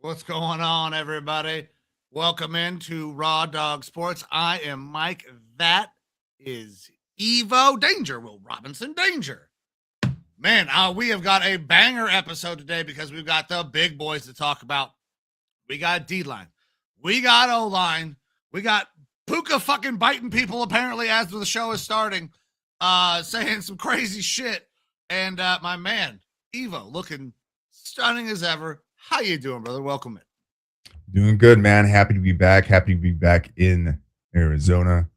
What's going on, everybody? Welcome into Raw Dog Sports. I am Mike. That is Evo Danger, Will Robinson Danger. Man, we have got a banger episode today because we've got the big boys to talk about. We got Dline. We got Oline. We got Puka fucking biting people, apparently, as the show is starting, saying some crazy shit. And my man, Evo, looking stunning as ever. How you doing, brother? Welcome in. Doing good, man. Happy to be back. Happy to be back in Arizona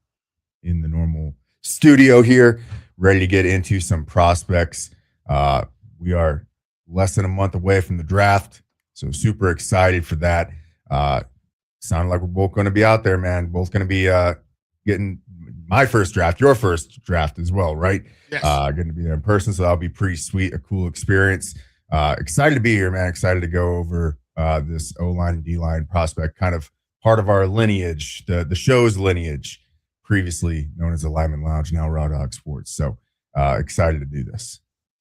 in the normal studio here. Ready to get into some prospects. We are less than a month away from the draft, so super excited for that. Sounded like we're both going to be out there, man. Both going to be getting my first draft, your first draft as well, right? Yes. Going to be there in person, so that'll be pretty sweet, a cool experience. Excited to be here, man. Excited to go over this O-line and D-line prospect, kind of part of our lineage, the show's lineage, previously known as the Lineman Lounge, now Raw Dog Sports. So excited to do this.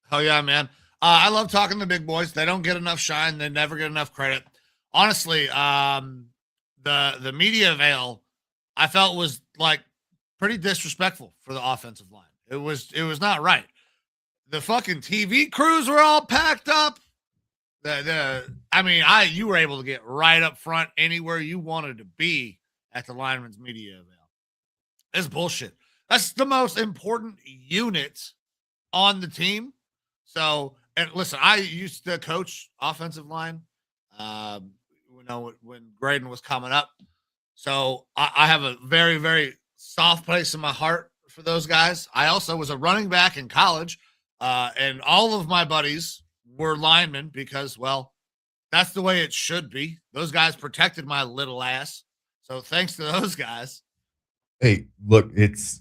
Hell yeah, man. I love talking to big boys. They don't get enough shine. They never get enough credit. Honestly, the media veil, I felt was like pretty disrespectful for the offensive line. It was not right. The fucking TV crews were all packed up. You were able to get right up front anywhere you wanted to be at the lineman's media veil. It's bullshit. That's the most important unit on the team. So, and listen, I used to coach offensive line, when Graydon was coming up. So I have a very, very soft place in my heart for those guys. I also was a running back in college. And all of my buddies were linemen because, well, that's the way it should be. Those guys protected my little ass. So thanks to those guys. Hey, look, it's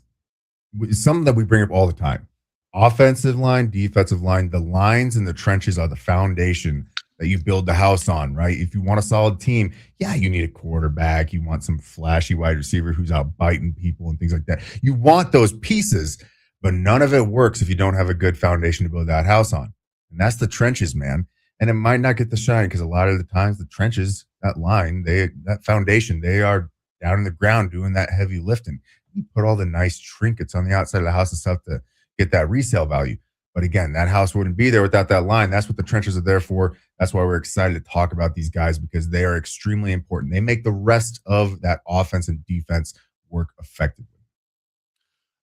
something that we bring up all the time. Offensive line, defensive line, the lines and the trenches are the foundation that you build the house on, right? If you want a solid team, yeah, you need a quarterback. You want some flashy wide receiver who's out biting people and things like that. You want those pieces. But none of it works if you don't have a good foundation to build that house on. And that's the trenches, man. And it might not get the shine because a lot of the times the trenches, that line, that foundation, they are down in the ground doing that heavy lifting. You put all the nice trinkets on the outside of the house and stuff to get that resale value. But again, that house wouldn't be there without that line. That's what the trenches are there for. That's why we're excited to talk about these guys because they are extremely important. They make the rest of that offense and defense work effectively.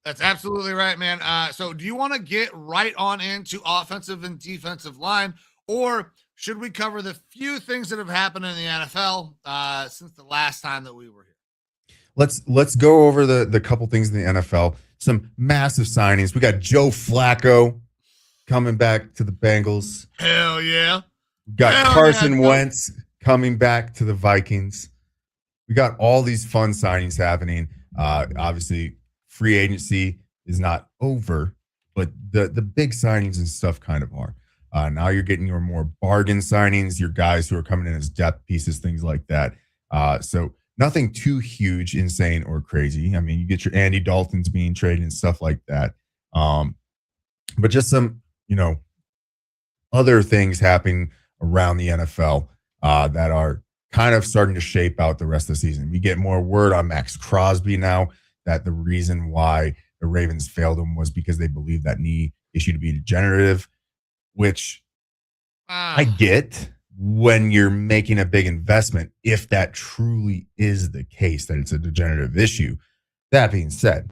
That's absolutely right, man. So do you want to get right on into offensive and defensive line, or should we cover the few things that have happened in the NFL since the last time that we were here? Let's go over the couple things in the NFL. Some massive signings. We got Joe Flacco coming back to the Bengals. Hell yeah. We got Carson Wentz coming back to the Vikings. We got all these fun signings happening. Obviously, free agency is not over, but the big signings and stuff kind of are. Now you're getting your more bargain signings, your guys who are coming in as depth pieces, things like that. So nothing too huge, insane, or crazy. I mean, you get your Andy Daltons being traded and stuff like that. But just some, other things happening around the NFL that are kind of starting to shape out the rest of the season. We get more word on Maxx Crosby now that the reason why the Ravens failed him was because they believed that knee issue to be degenerative, which I get when you're making a big investment, if that truly is the case, that it's a degenerative issue. That being said,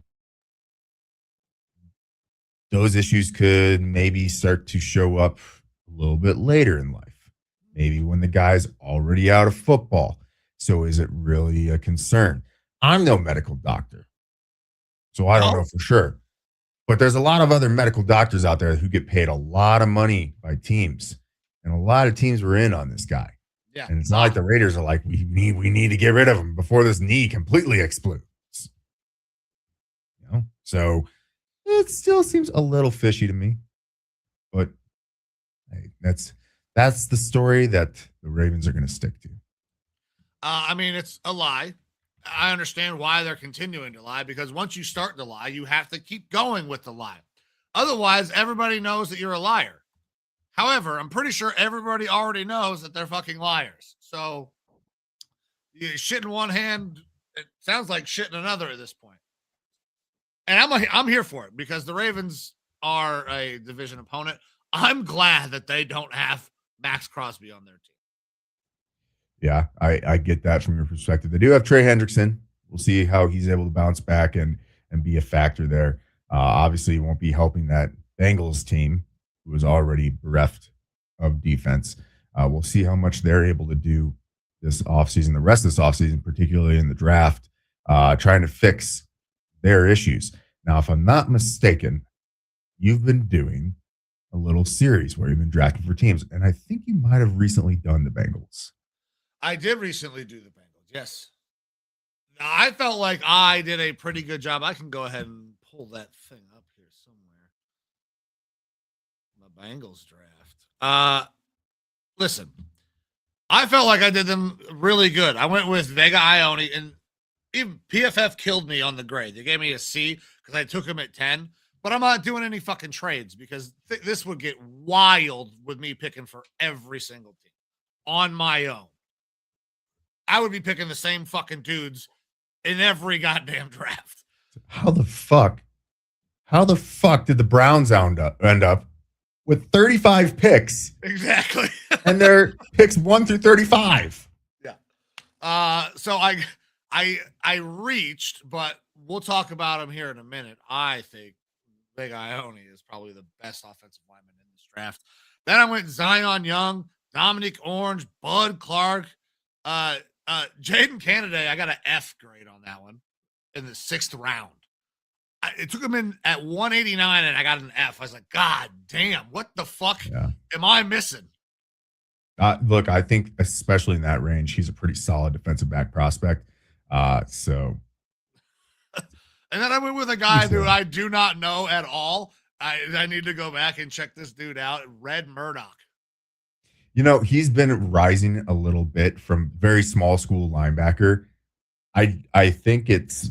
those issues could maybe start to show up a little bit later in life, maybe when the guy's already out of football. So is it really a concern? I'm no medical doctor, so I don't know for sure. But there's a lot of other medical doctors out there who get paid a lot of money by teams. And a lot of teams were in on this guy. Yeah. And it's not like the Raiders are like, we need to get rid of him before this knee completely explodes. So it still seems a little fishy to me. But hey, that's the story that the Ravens are going to stick to. I mean, it's a lie. I understand why they're continuing to lie, because once you start to lie, you have to keep going with the lie. Otherwise, everybody knows that you're a liar. However, I'm pretty sure everybody already knows that they're fucking liars. So shit in one hand, it sounds like shit in another at this point. And I'm here for it because the Ravens are a division opponent. I'm glad that they don't have Maxx Crosby on their team. Yeah, I get that from your perspective. They do have Trey Hendrickson. We'll see how he's able to bounce back and be a factor there. Obviously, he won't be helping that Bengals team, who is already bereft of defense. We'll see how much they're able to do this offseason, the rest of this offseason, particularly in the draft, trying to fix their issues. Now, if I'm not mistaken, you've been doing a little series where you've been drafting for teams, and I think you might have recently done the Bengals. I did recently do the Bengals, yes. Now, I felt like I did a pretty good job. I can go ahead and pull that thing up here somewhere. The Bengals draft. Listen, I felt like I did them really good. I went with Vega Ioane, and even PFF killed me on the grade. They gave me a C because I took him at 10, but I'm not doing any fucking trades because this would get wild with me picking for every single team on my own. I would be picking the same fucking dudes in every goddamn draft. How the fuck did the Browns end up with 35 picks? Exactly. And they're picks 1 through 35. Yeah. So I reached, but we'll talk about him here in a minute. I think Vega Ioane is probably the best offensive lineman in this draft. Then I went Zion Young, Domonique Orange, Bud Clark, Jaden Kennedy. I got an F grade on that one in the 6th round. It took him in at 189 and I got an F. I was like, God damn, what the fuck am I missing? Look, I think especially in that range, he's a pretty solid defensive back prospect. So, and then I went with a guy who I do not know at all. I need to go back and check this dude out. Red Murdoch. He's been rising a little bit from very small school linebacker. I think it's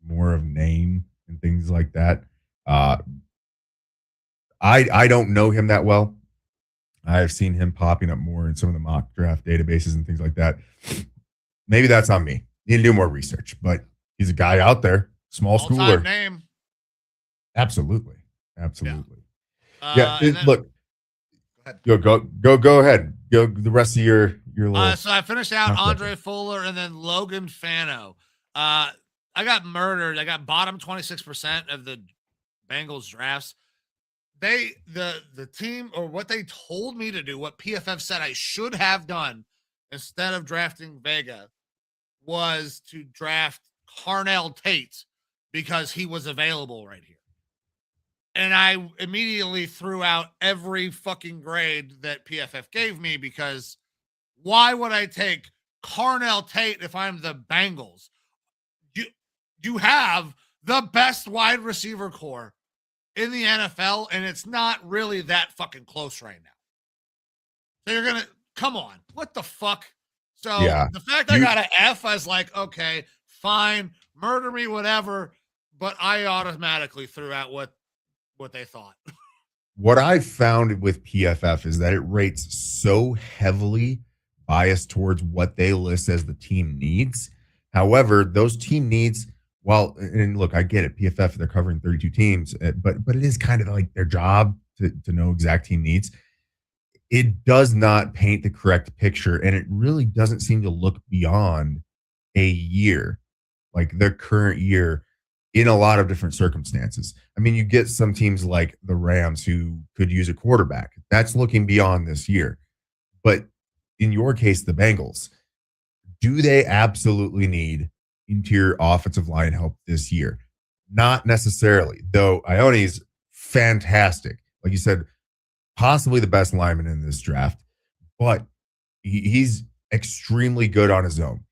more of name and things like that. I don't know him that well. I've seen him popping up more in some of the mock draft databases and things like that. Maybe that's on me. Need to do more research, but he's a guy out there, small schooler. Name. Absolutely. Yeah. Look. Go ahead. Go the rest of your list. So I finished out Andre Fuller and then Logan Fano. I got murdered. I got bottom 26% of the Bengals drafts. The team, or what they told me to do, what PFF said I should have done instead of drafting Vega, was to draft Carnell Tate because he was available right here. And I immediately threw out every fucking grade that PFF gave me, because why would I take Carnell Tate if I'm the Bengals? You have the best wide receiver core in the NFL, and it's not really that fucking close right now. So you're going to, come on, what the fuck? So the fact I got an F, I was like, okay, fine, murder me, whatever. But I automatically threw out what they thought. What I've found with PFF is that it rates so heavily biased towards what they list as the team needs. However, those team needs, and look, I get it. PFF, they're covering 32 teams, but it is kind of like their job to know exact team needs. It does not paint the correct picture, and it really doesn't seem to look beyond a year, like their current year, in a lot of different circumstances. I mean, you get some teams like the Rams who could use a quarterback. That's looking beyond this year. But in your case, the Bengals, Do they absolutely need interior offensive line help this year? Not necessarily, though. Ioane's fantastic. Like you said, possibly the best lineman in this draft, but he's extremely good on his own.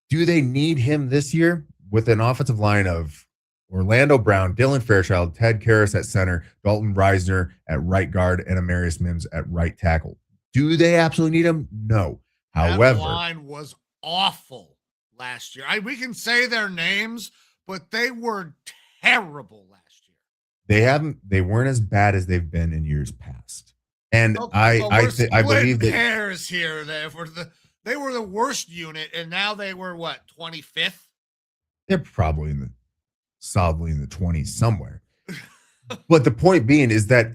Do they need him this year with an offensive line of Orlando Brown, Dylan Fairchild, Ted Karras at center, Dalton Reisner at right guard, and Amarius Mims at right tackle? Do they absolutely need him? No. However, that line was awful last year. We can say their names, but they were terrible last year. They weren't as bad as they've been in years past. And I believe that hairs here. They were the worst unit, and now they were what, 25th? They're probably solidly in the 20s somewhere. But the point being is that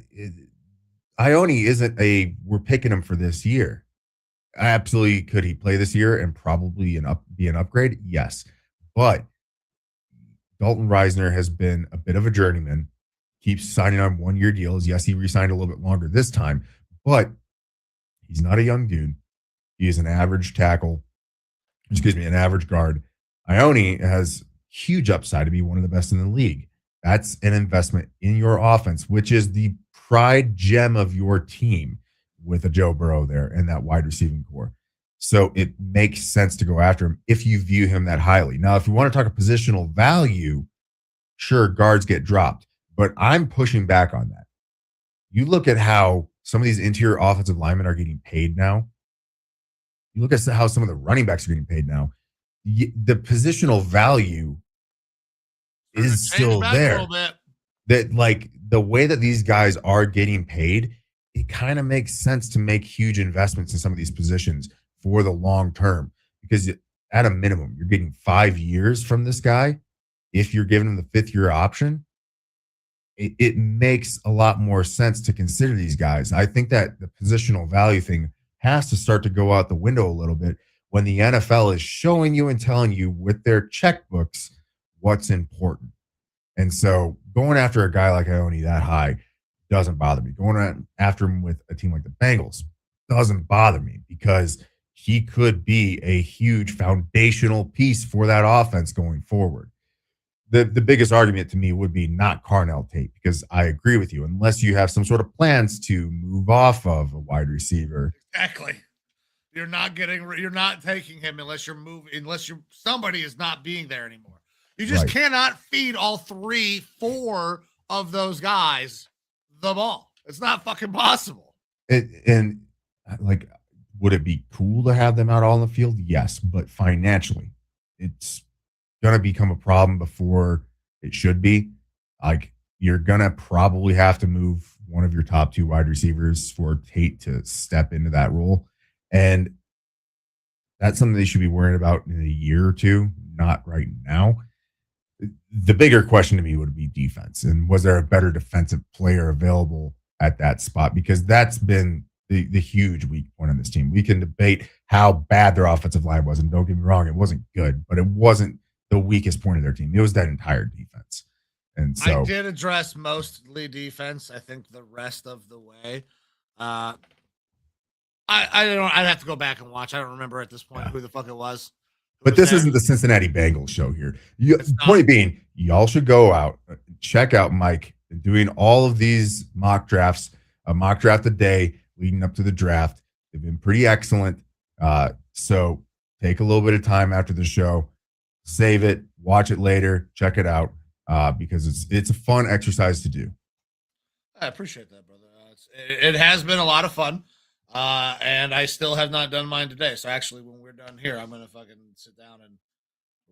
Ioane isn't we're picking him for this year. Absolutely, could he play this year and probably be an upgrade? Yes. But Dalton Reisner has been a bit of a journeyman, keeps signing on 1-year deals. Yes, he re-signed a little bit longer this time, but he's not a young dude. He is an average tackle, an average guard. Ioane has huge upside to be one of the best in the league. That's an investment in your offense, which is the pride gem of your team with a Joe Burrow there and that wide receiving core. So it makes sense to go after him if you view him that highly. Now, if you want to talk a positional value, sure, guards get dropped, but I'm pushing back on that. You look at how some of these interior offensive linemen are getting paid now. You look at how some of the running backs are getting paid now. The positional value is still there. That, like, the way that these guys are getting paid, it kind of makes sense to make huge investments in some of these positions for the long term, because at a minimum, you're getting 5 years from this guy. If you're giving him the 5th year option, it makes a lot more sense to consider these guys. I think that the positional value thing has to start to go out the window a little bit when the NFL is showing you and telling you with their checkbooks what's important. And so going after a guy like Ioane that high doesn't bother me. Going after him with a team like the Bengals doesn't bother me, because he could be a huge foundational piece for that offense going forward. The biggest argument to me would be not Carnell Tate, because I agree with you. Unless you have some sort of plans to move off of a wide receiver. Exactly. You're not taking him unless somebody is not being there anymore. You just cannot feed all 3-4 of those guys the ball. It's not fucking possible. And like, would it be cool to have them out all in the field? Yes, but financially, it's gonna become a problem before it should be. Like, you're gonna probably have to move one of your top 2 wide receivers for Tate to step into that role, and that's something they should be worrying about in a year or two, not right now. The bigger question to me would be defense, and was there a better defensive player available at that spot? Because that's been the huge weak point on this team. We can debate how bad their offensive line was, and don't get me wrong, it wasn't good, but it wasn't the weakest point of their team. It was that entire defense. And so I did address mostly defense. I think the rest of the way, I don't. I'd have to go back and watch. I don't remember at this point who the fuck it was. But this isn't the Cincinnati Bengals show here. Point being, y'all should go out, check out Mike doing all of these mock drafts, a mock draft a day leading up to the draft. They've been pretty excellent. So take a little bit of time after the show, save it, watch it later, check it out, because it's a fun exercise to do. I appreciate that, brother. It has been a lot of fun. And I still have not done mine today. So actually, when we're done here, I'm going to fucking sit down and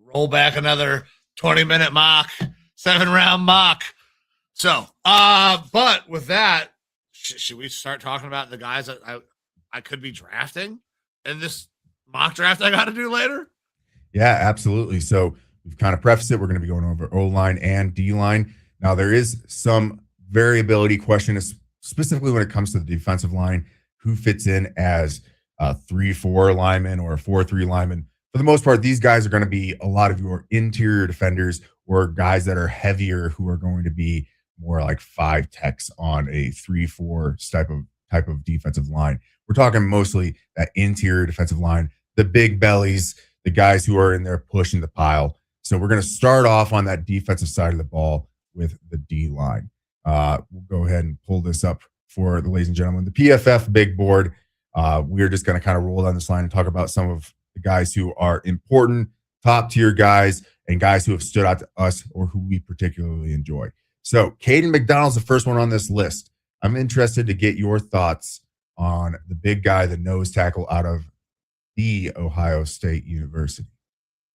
roll back another 20-minute mock, 7-round mock. So, but with that, should we start talking about the guys that I could be drafting in this mock draft I got to do later? Yeah, absolutely. So we've kind of prefaced it. We're going to be going over O-line and D-line. Now, there is some variability question, specifically when it comes to the defensive line. Who fits in as a 3-4 lineman or a 4-3 lineman? For the most part, these guys are going to be a lot of your interior defenders or guys that are heavier, who are going to be more like 5 techs on a 3-4 type of defensive line. We're talking mostly that interior defensive line the big bellies, the guys who are in there pushing the pile. So we're going to start off on that defensive side of the ball with the D-line. We'll go ahead and pull this up for the ladies and gentlemen. The PFF big board. We're just going to kind of roll down this line and talk about some of the guys who are important, top tier guys, and guys who have stood out to us or who we particularly enjoy. So Kayden McDonald's the first one on this list. I'm interested to get your thoughts on the big guy, the nose tackle out of the Ohio State University.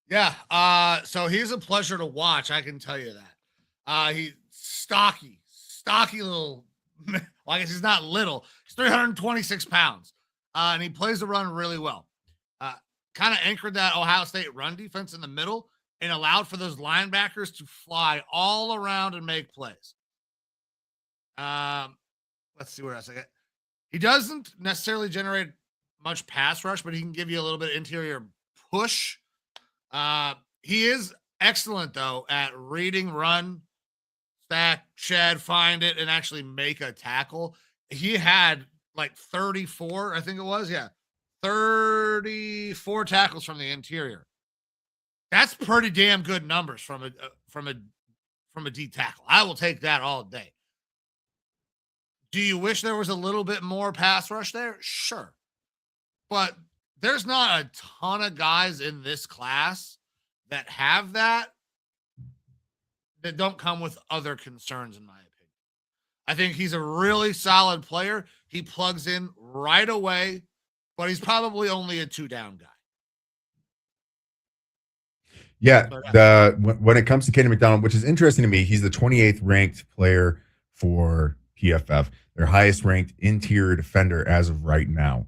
Yeah. So he's a pleasure to watch. I can tell you that. He's stocky little. Well, I guess he's not little. He's 326 pounds. And he plays the run really well. Kind of anchored that Ohio State run defense in the middle and allowed for those linebackers to fly all around and make plays. Let's see where else I get. He doesn't necessarily generate much pass rush, but he can give you a little bit of interior push. He is excellent, though, at reading run, stack, shed, find it, and actually make a tackle. He had like 34, I think it was. Yeah. 34 tackles from the interior. That's pretty damn good numbers from a D tackle. I will take that all day. Do you wish there was a little bit more pass rush there? Sure. But there's not a ton of guys in this class that have that don't come with other concerns, in my opinion. I think he's a really solid player. He plugs in right away, but he's probably only a 2-down guy. Yeah, when it comes to Kayden McDonald, which is interesting to me, he's the 28th ranked player for PFF, their highest ranked interior defender as of right now.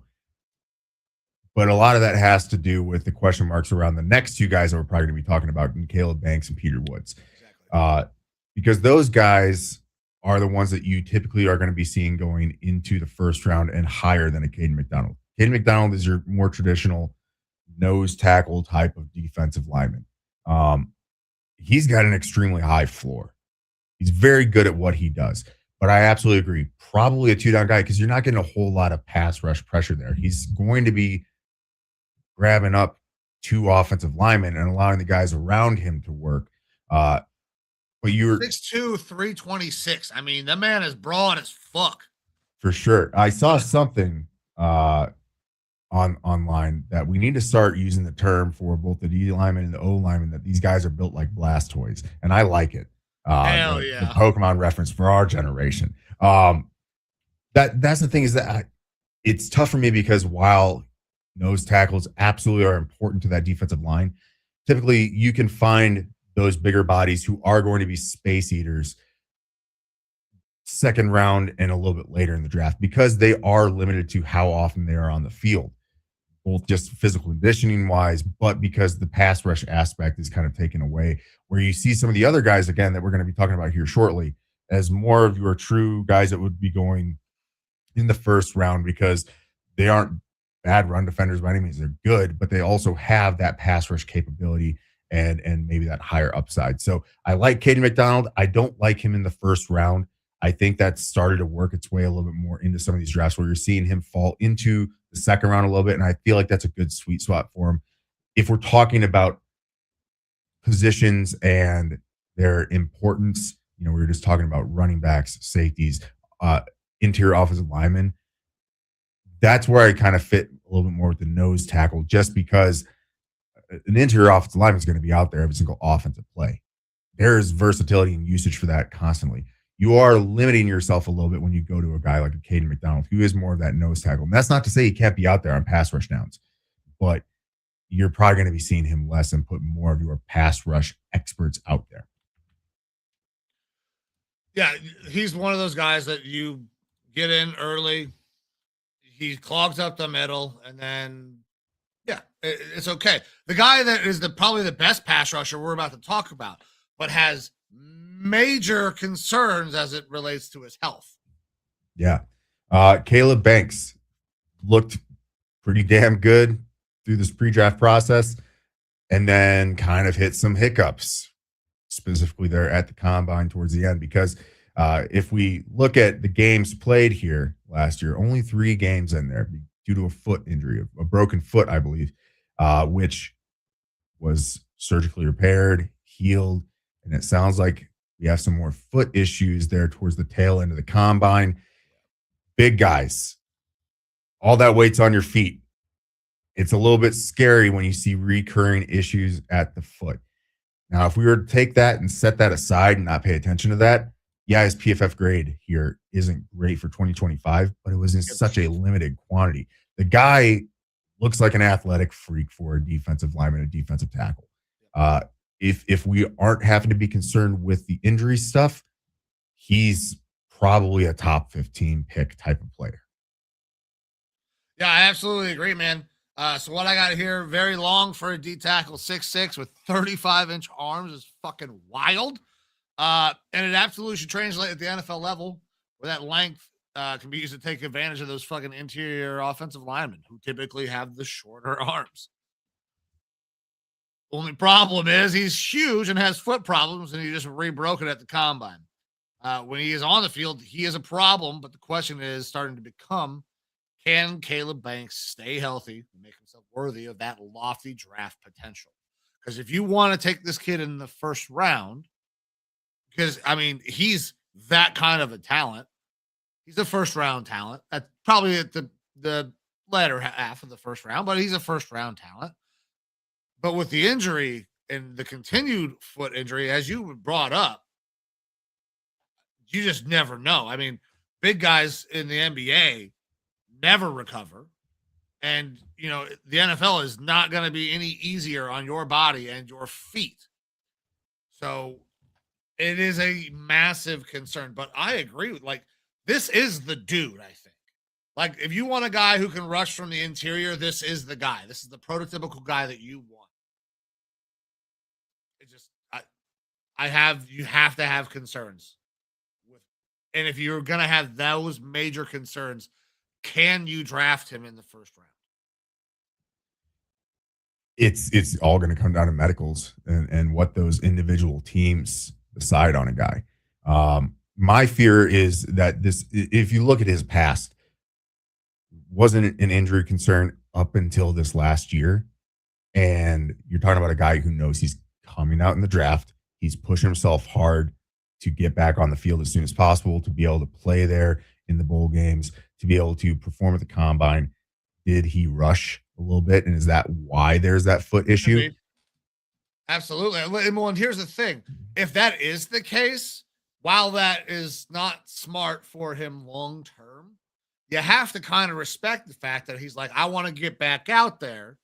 But a lot of that has to do with the question marks around the next two guys that we're probably going to be talking about, Caleb Banks and Peter Woods. Exactly. Because those guys are the ones that you typically are going to be seeing going into the first round and higher than a Kayden McDonald. Kayden McDonald is your more traditional nose tackle type of defensive lineman. He's got an extremely high floor. He's very good at what he does. But I absolutely agree. Probably a 2-down guy because you're not getting a whole lot of pass rush pressure there. He's going to be grabbing up 2 offensive linemen and allowing the guys around him to work. But you're 6'2", 326. I mean, that man is broad as fuck. For sure. I saw something online that we need to start using the term for both the D lineman and the O lineman that these guys are built like Blastoise, and I like it. Hell the yeah! Pokemon reference for our generation. That's the thing is that it's tough for me because while nose tackles absolutely are important to that defensive line, typically you can find those bigger bodies who are going to be space eaters second round and a little bit later in the draft because they are limited to how often they are on the field, both just physical conditioning wise, but because the pass rush aspect is kind of taken away, where you see some of the other guys, again, that we're going to be talking about here shortly, as more of your true guys that would be going in the first round because they aren't bad run defenders by any means. They're good, but they also have that pass rush capability and maybe that higher upside. So I like Kayden McDonald. I don't like him in the first round. I think that's started to work its way a little bit more into some of these drafts where you're seeing him fall into the second round a little bit. And I feel like that's a good sweet spot for him. If we're talking about positions and their importance, we were just talking about running backs, safeties, interior offensive linemen. That's where I kind of fit a little bit more with the nose tackle, just because an interior offensive lineman is going to be out there every single offensive play. There's versatility and usage for that constantly. You are limiting yourself a little bit when you go to a guy like a Kayden McDonald, who is more of that nose tackle. And that's not to say he can't be out there on pass rush downs, but you're probably going to be seeing him less and put more of your pass rush experts out there. Yeah, he's one of those guys that you get in early. He clogs up the middle, and then, it's okay. The guy that is probably the best pass rusher we're about to talk about, but has major concerns as it relates to his health. Yeah. Caleb Banks looked pretty damn good through this pre-draft process and then kind of hit some hiccups, specifically there at the combine towards the end, because if we look at the games played here last year, only 3 games in there due to a foot injury, a broken foot, I believe. which was surgically repaired, healed, and it sounds like we have some more foot issues there towards the tail end of the combine. Big guys, all that weight's on your feet. It's a little bit scary when you see recurring issues at the foot. Now, if we were to take that and set that aside and not pay attention to that, yeah, his PFF grade here isn't great for 2025, but it was in such a limited quantity. The guy looks like an athletic freak for a defensive lineman, a defensive tackle. If we aren't having to be concerned with the injury stuff, he's probably a top 15 pick type of player. Yeah, I absolutely agree, man. So what I got here, very long for a D tackle, 6'6" with 35-inch arms is fucking wild. And it absolutely should translate at the NFL level where that length can be used to take advantage of those fucking interior offensive linemen who typically have the shorter arms. Only problem is he's huge and has foot problems, and he just re-broke it at the combine. When he is on the field, he is a problem, but the question is starting to become, can Caleb Banks stay healthy and make himself worthy of that lofty draft potential? Because if you want to take this kid in the first round, because, I mean, he's that kind of a talent. He's a first-round talent. That's probably at the latter half of the first round, but he's a first-round talent. But with the injury and the continued foot injury, as you brought up, you just never know. I mean, big guys in the NBA never recover. And, you know, the NFL is not going to be any easier on your body and your feet. So it is a massive concern. But I agree with, like, this is the dude, I think. Like, if you want a guy who can rush from the interior, this is the guy. This is the prototypical guy that you want. It just, you have to have concerns. And if you're going to have those major concerns, can you draft him in the first round? It's all going to come down to medicals and what those individual teams decide on a guy. My fear is that this, if you look at his past, wasn't an injury concern up until this last year. And you're talking about a guy who knows he's coming out in the draft. He's pushing himself hard to get back on the field as soon as possible, to be able to play there in the bowl games, to be able to perform at the combine. Did he rush a little bit? And is that why there's that foot issue? Absolutely. And here's the thing. If that is the case, while that is not smart for him long term, you have to kind of respect the fact that he's like, I want to get back out there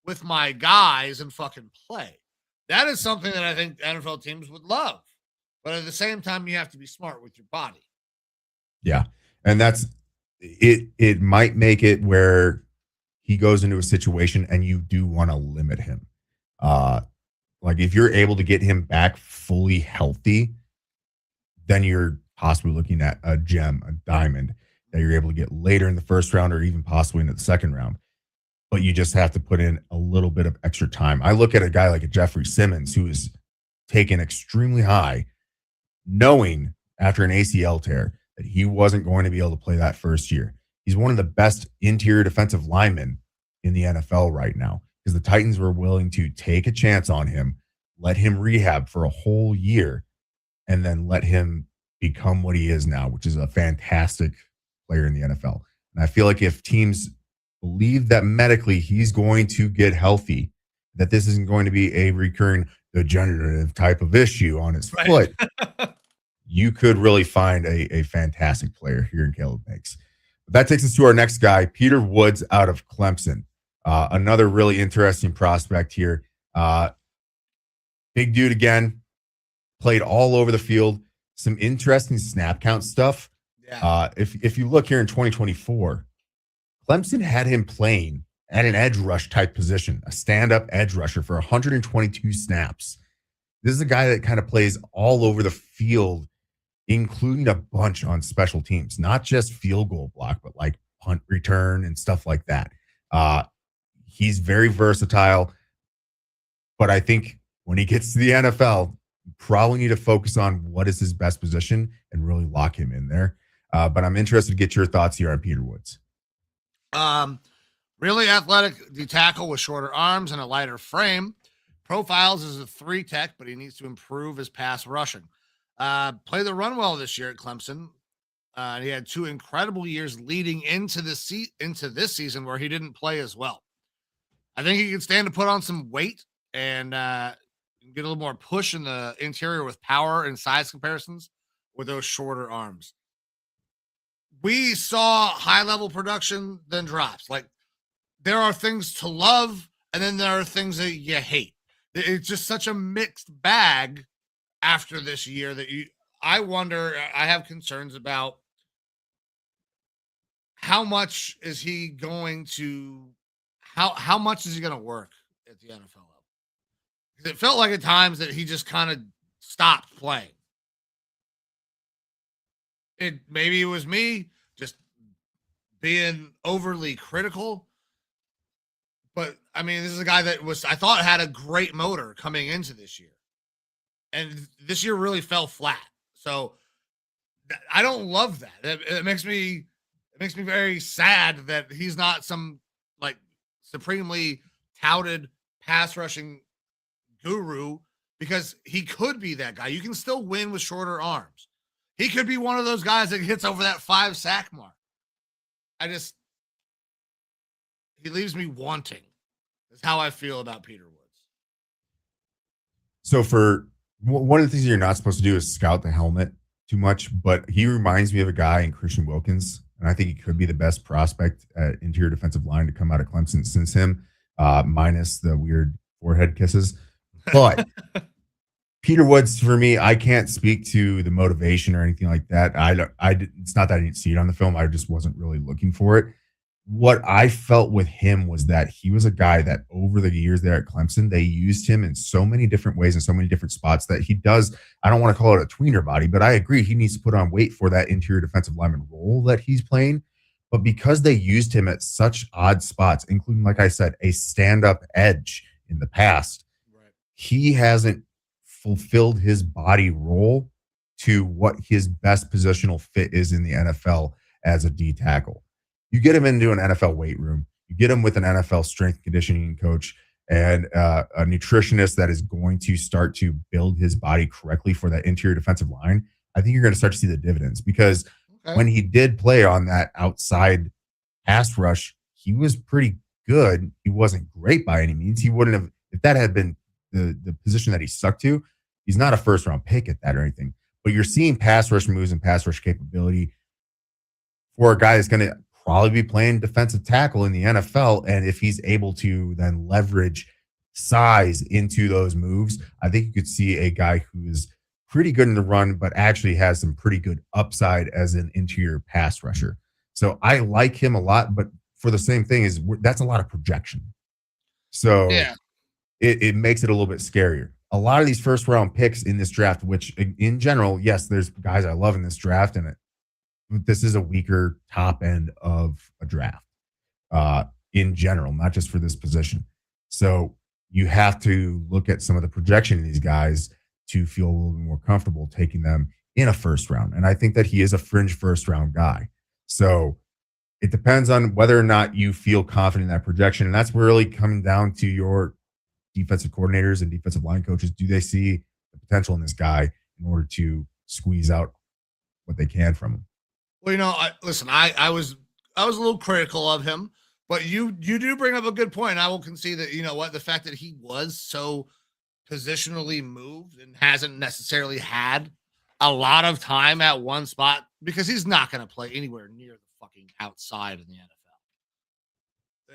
with my guys and fucking play. That is something that I think NFL teams would love. But at the same time, you have to be smart with your body. Yeah. And that's it. It might make it where he goes into a situation and you do want to limit him. Like if you're able to get him back fully healthy, then you're possibly looking at a gem, a diamond that you're able to get later in the first round or even possibly into the second round. But you just have to put in a little bit of extra time. I look at a guy like a Jeffrey Simmons who is taken extremely high, knowing after an ACL tear that he wasn't going to be able to play that first year. He's one of the best interior defensive linemen in the NFL right now because the Titans were willing to take a chance on him, let him rehab for a whole year, and then let him become what he is now, which is a fantastic player in the NFL. And I feel like if teams believe that medically he's going to get healthy, that this isn't going to be a recurring degenerative type of issue on his foot, you could really find a fantastic player here in Caleb Banks. But that takes us to our next guy, Peter Woods out of Clemson. Another really interesting prospect here. Big dude again, played all over the field. Some interesting snap count stuff. Yeah. If you look here in 2024, Clemson had him playing at an edge rush type position, a stand-up edge rusher for 122 snaps. This is a guy that kind of plays all over the field, including a bunch on special teams, not just field goal block, but like punt return and stuff like that. He's very versatile, but I think when he gets to the NFL, you probably need to focus on what is his best position and really lock him in there. But I'm interested to get your thoughts here on Peter Woods. Really athletic D tackle with shorter arms and a lighter frame. Profiles as a 3 tech, but he needs to improve his pass rushing. Play the run well this year at Clemson. He had 2 incredible years leading into this season where he didn't play as well. I think he can stand to put on some weight and get a little more push in the interior with power and size comparisons with those shorter arms. We saw high-level production, then drops. Like, there are things to love, and then there are things that you hate. It's just such a mixed bag after this year that I wonder, I have concerns about how much is he going to, how much is he going to work at the NFL level? Because it felt like at times that he just kind of stopped playing. Maybe it was me just being overly critical. But I mean, this is a guy that I thought had a great motor coming into this year. And this year really fell flat. So I don't love that. It makes me very sad that he's not some like supremely touted pass rushing guru, because he could be that guy. You can still win with shorter arms. He could be one of those guys that hits over that 5 sack mark. He leaves me wanting. That's how I feel about Peter Woods. So for one of the things you're not supposed to do is scout the helmet too much, but he reminds me of a guy in Christian Wilkins, and I think he could be the best prospect at interior defensive line to come out of Clemson since him, minus the weird forehead kisses. But Peter Woods, for me, I can't speak to the motivation or anything like that. It's not that I didn't see it on the film. I just wasn't really looking for it. What I felt with him was that he was a guy that over the years there at Clemson, they used him in so many different ways and so many different spots that he does. I don't want to call it a tweener body, but I agree he needs to put on weight for that interior defensive lineman role that he's playing. But because they used him at such odd spots, including, like I said, a stand-up edge in the past, right, he hasn't fulfilled his body role to what his best positional fit is in the NFL as a D tackle. You get him into an NFL weight room, you get him with an NFL strength conditioning coach and a nutritionist that is going to start to build his body correctly for that interior defensive line. I think you're going to start to see the dividends, because when he did play on that outside pass rush, he was pretty good. He wasn't great by any means. He wouldn't have, if that had been the position that he stuck to, he's not a first round pick at that or anything. But you're seeing pass rush moves and pass rush capability for a guy that's going to probably be playing defensive tackle in the NFL. And if he's able to then leverage size into those moves, I think you could see a guy who is pretty good in the run, but actually has some pretty good upside as an interior pass rusher. So I like him a lot, but for the same thing is that's a lot of projection. So yeah, it makes it a little bit scarier. A lot of these first round picks in this draft, which in general, yes, there's guys I love in this draft, and this is a weaker top end of a draft in general, not just for this position. So you have to look at some of the projection of these guys to feel a little bit more comfortable taking them in a first round. And I think that he is a fringe first round guy. So it depends on whether or not you feel confident in that projection. And that's really coming down to your defensive coordinators and defensive line coaches. Do they see the potential in this guy in order to squeeze out what they can from him? Well, I was a little critical of him, but you do bring up a good point. I will concede that, the fact that he was so positionally moved and hasn't necessarily had a lot of time at one spot, because he's not going to play anywhere near the fucking outside in the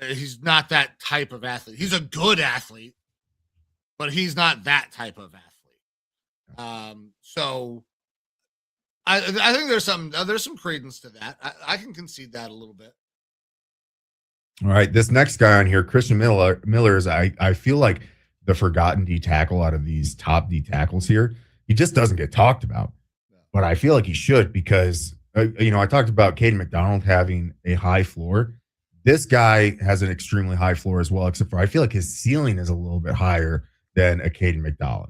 NFL. He's not that type of athlete. He's a good athlete, but he's not that type of athlete. So I think there's some credence to that. I can concede that a little bit. All right, this next guy on here, Christen Miller is I feel like the forgotten D tackle out of these top D tackles here. He just doesn't get talked about, but I feel like he should, because I talked about Kayden McDonald having a high floor. This guy has an extremely high floor as well, except for I feel like his ceiling is a little bit higher than a Kayden McDonald.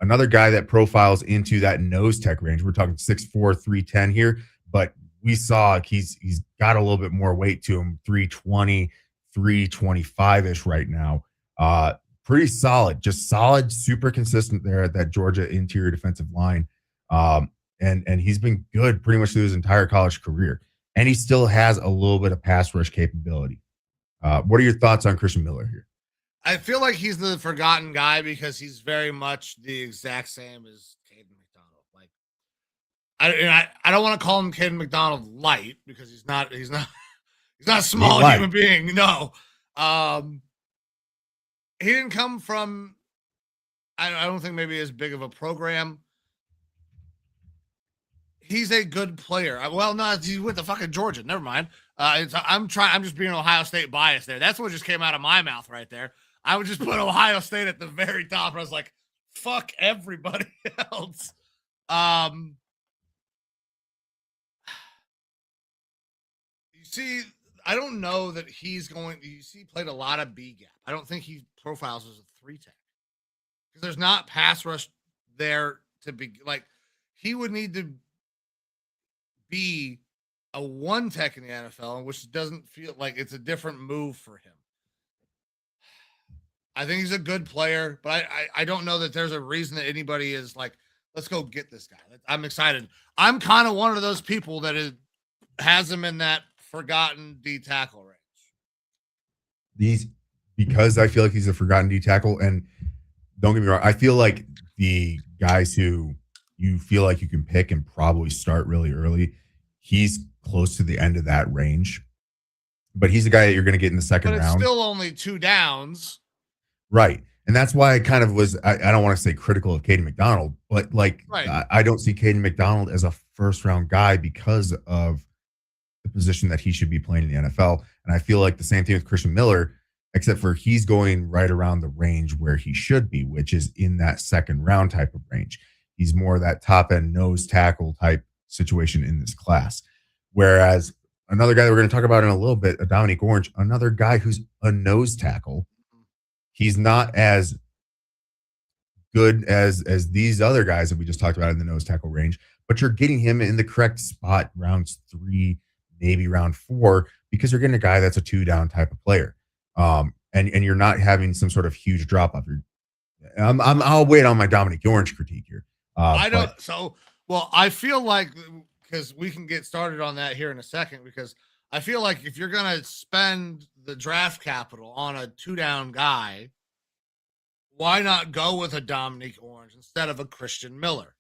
Another guy that profiles into that nose tech range. We're talking 6'4", 310 here, but we saw he's got a little bit more weight to him, 320, 325-ish right now. Pretty solid, just solid, super consistent there at that Georgia interior defensive line. And he's been good pretty much through his entire college career. And he still has a little bit of pass rush capability. What are your thoughts on Christen Miller here? I feel like he's the forgotten guy because he's very much the exact same as Kayden McDonald. Like, I don't want to call him Kayden McDonald light because he's not a small human being. No, he didn't come from. I don't think maybe as big of a program. He's a good player. Well, no, he went to fucking Georgia. Never mind. I'm just being Ohio State biased there. That's what just came out of my mouth right there. I would just put Ohio State at the very top. And I was like, fuck everybody else. You see, I don't know that he's going. You see, he played a lot of B gap. I don't think he profiles as a 3-tech because there's not pass rush there to be like. He would need to be a 1-tech in the NFL, which doesn't feel like it's a different move for him. I think he's a good player, but I don't know that there's a reason that anybody is like, let's go get this guy. I'm excited. I'm kind of one of those people that has him in that forgotten D tackle range. Because I feel like he's a forgotten D tackle, and don't get me wrong, I feel like the guys who you feel like you can pick and probably start really early, he's close to the end of that range. But he's the guy that you're going to get in the second round. But it's still only 2 downs. Right. And that's why I kind of was, I don't want to say critical of Kayden McDonald, but like, right. I don't see Kayden McDonald as a first round guy because of the position that he should be playing in the NFL. And I feel like the same thing with Christen Miller, except for he's going right around the range where he should be, which is in that second round type of range. He's more that top end nose tackle type situation in this class. Whereas another guy that we're going to talk about in a little bit, Domonique Orange, another guy who's a nose tackle. He's not as good as these other guys that we just talked about in the nose tackle range, but you're getting him in the correct spot, rounds 3, maybe round 4, because you're getting a guy that's a 2-down type of player. And you're not having some sort of huge drop off. I'll wait on my Domonique Orange critique here. I feel like, because we can get started on that here in a second, because I feel like if you're going to spend the draft capital on a 2-down guy, why not go with a Domonique Orange instead of a Christen Miller?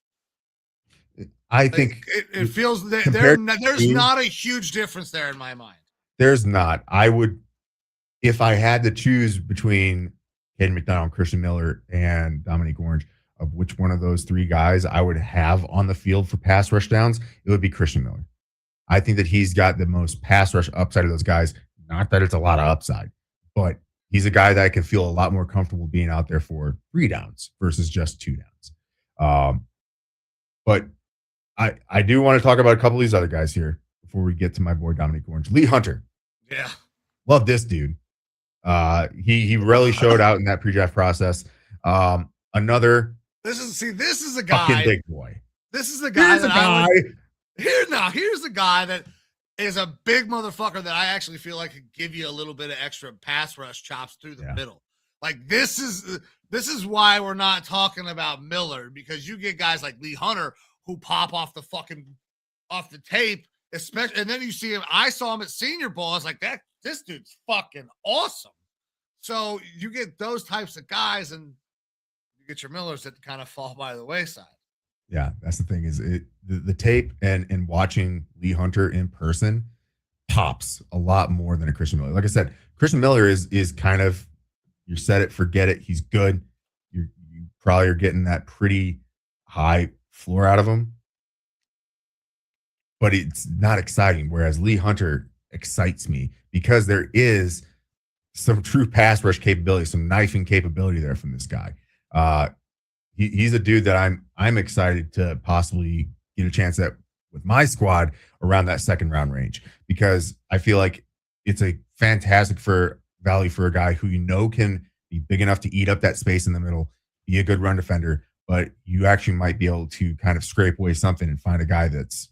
I think it feels that there's not a huge difference there in my mind. There's not. I would, if I had to choose between Kayden McDonald, Christen Miller, and Domonique Orange, of which one of those 3 guys I would have on the field for pass rush downs, it would be Christen Miller. I think that he's got the most pass rush upside of those guys. Not that it's a lot of upside, but he's a guy that I can feel a lot more comfortable being out there for 3 downs versus just 2 downs. But I do want to talk about a couple of these other guys here before we get to my boy Domonique Orange. Lee Hunter. Yeah. Love this dude. He really showed out in that pre-draft process. This is a guy. Fucking big boy. This is a guy. Here's a guy that is a big motherfucker that I actually feel like could give you a little bit of extra pass rush chops through the middle. Like this is why we're not talking about Miller, because you get guys like Lee Hunter who pop off the tape, especially, and then you see him. I saw him at Senior Bowl. I was like, this dude's fucking awesome. So you get those types of guys, and you get your Millers that kind of fall by the wayside. Yeah, that's the thing, is the tape and watching Lee Hunter in person pops a lot more than a Christen Miller. Like I said, Christen Miller is kind of, you set it, forget it. He's good. You probably are getting that pretty high floor out of him, but it's not exciting. Whereas Lee Hunter excites me because there is some true pass rush capability, some knifing capability there from this guy. He's a dude that I'm excited to possibly get a chance at with my squad around that second round range, because I feel like it's a fantastic value for a guy who can be big enough to eat up that space in the middle, be a good run defender, but you actually might be able to kind of scrape away something and find a guy that's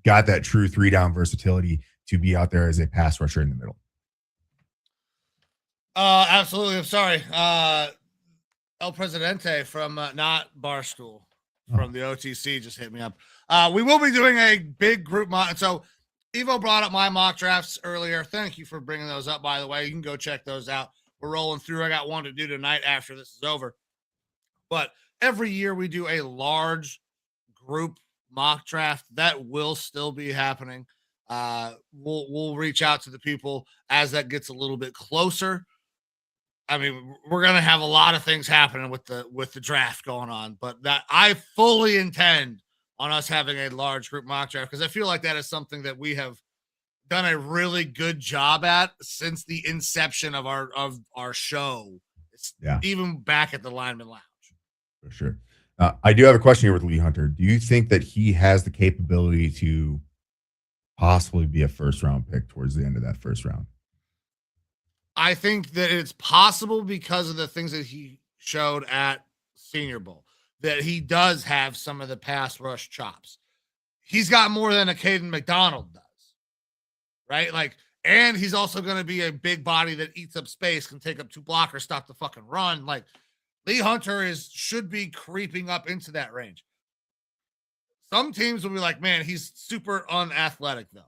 got that true 3-down versatility to be out there as a pass rusher in the middle. Absolutely. I'm sorry. El Presidente from not Barstool from the OTC just hit me up. We will be doing a big group mock. So Evo brought up my mock drafts earlier. Thank you for bringing those up, by the way. You can go check those out. We're rolling through. I got one to do tonight after this is over. But every year we do a large group mock draft that will still be happening. We'll reach out to the people as that gets a little bit closer. I mean, we're gonna have a lot of things happening with the draft going on, but that I fully intend on us having a large group mock draft because I feel like that is something that we have done a really good job at since the inception of our show. It's even back at the Lineman Lounge. For sure. I do have a question here with Lee Hunter. Do you think that he has the capability to possibly be a first-round pick towards the end of that first round? I think that it's possible because of the things that he showed at Senior Bowl, that he does have some of the pass rush chops. He's got more than a Kayden McDonald does, right? Like, and he's also going to be a big body that eats up space, can take up 2 blockers, stop the fucking run. Like, Lee Hunter should be creeping up into that range. Some teams will be like, man, he's super unathletic though.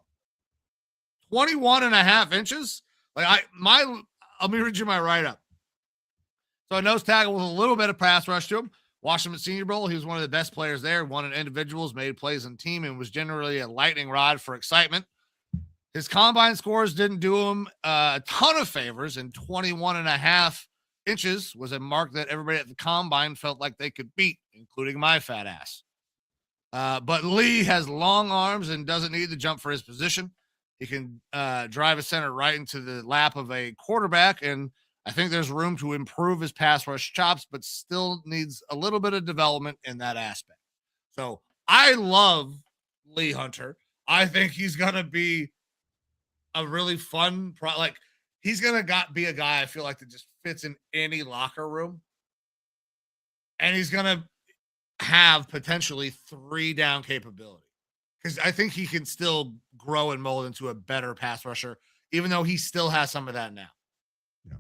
21.5 inches. Like let me read you my write-up. So a nose tackle with a little bit of pass rush to him. Watched him at Senior Bowl. He was one of the best players there, won in individuals, made plays in team, and was generally a lightning rod for excitement. His combine scores didn't do him a ton of favors, and 21.5 inches was a mark that everybody at the combine felt like they could beat, including my fat ass. But Lee has long arms and doesn't need to jump for his position. He can drive a center right into the lap of a quarterback, and I think there's room to improve his pass rush chops, but still needs a little bit of development in that aspect. So I love Lee Hunter. I think he's going to be a really fun he's going to be a guy I feel like that just fits in any locker room. And he's going to have potentially 3-down capability because I think he can still grow and mold into a better pass rusher, even though he still has some of that now. Yeah.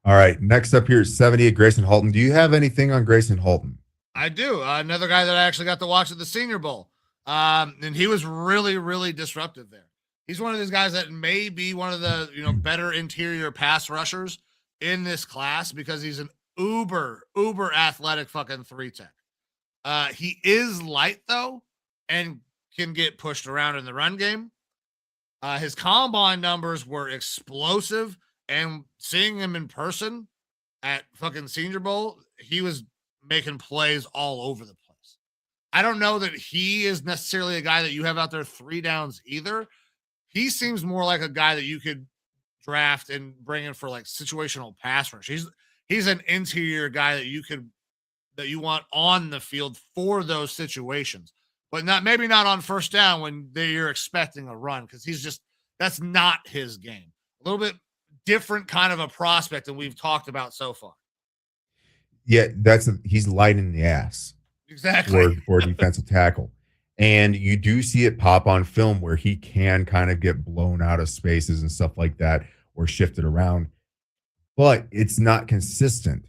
All right. Next up here is 78 Gracen Halton. Do you have anything on Gracen Halton? I do. Another guy that I actually got to watch at the Senior Bowl. And he was really, really disruptive there. He's one of those guys that may be one of the, better interior pass rushers in this class because he's an uber athletic fucking 3-tech. He is light though, and can get pushed around in the run game. His combine numbers were explosive, and seeing him in person at fucking Senior Bowl, he was making plays all over the place. I don't know that he is necessarily a guy that you have out there 3 downs either. He seems more like a guy that you could draft and bring in for like situational pass rush. He's an interior guy that you want on the field for those situations, but maybe not on first down when you're expecting a run, because that's not his game. A little bit different kind of a prospect than we've talked about so far. Yeah, he's light in the ass. Exactly. For a defensive tackle. And you do see it pop on film where he can kind of get blown out of spaces and stuff like that or shifted around, but it's not consistent.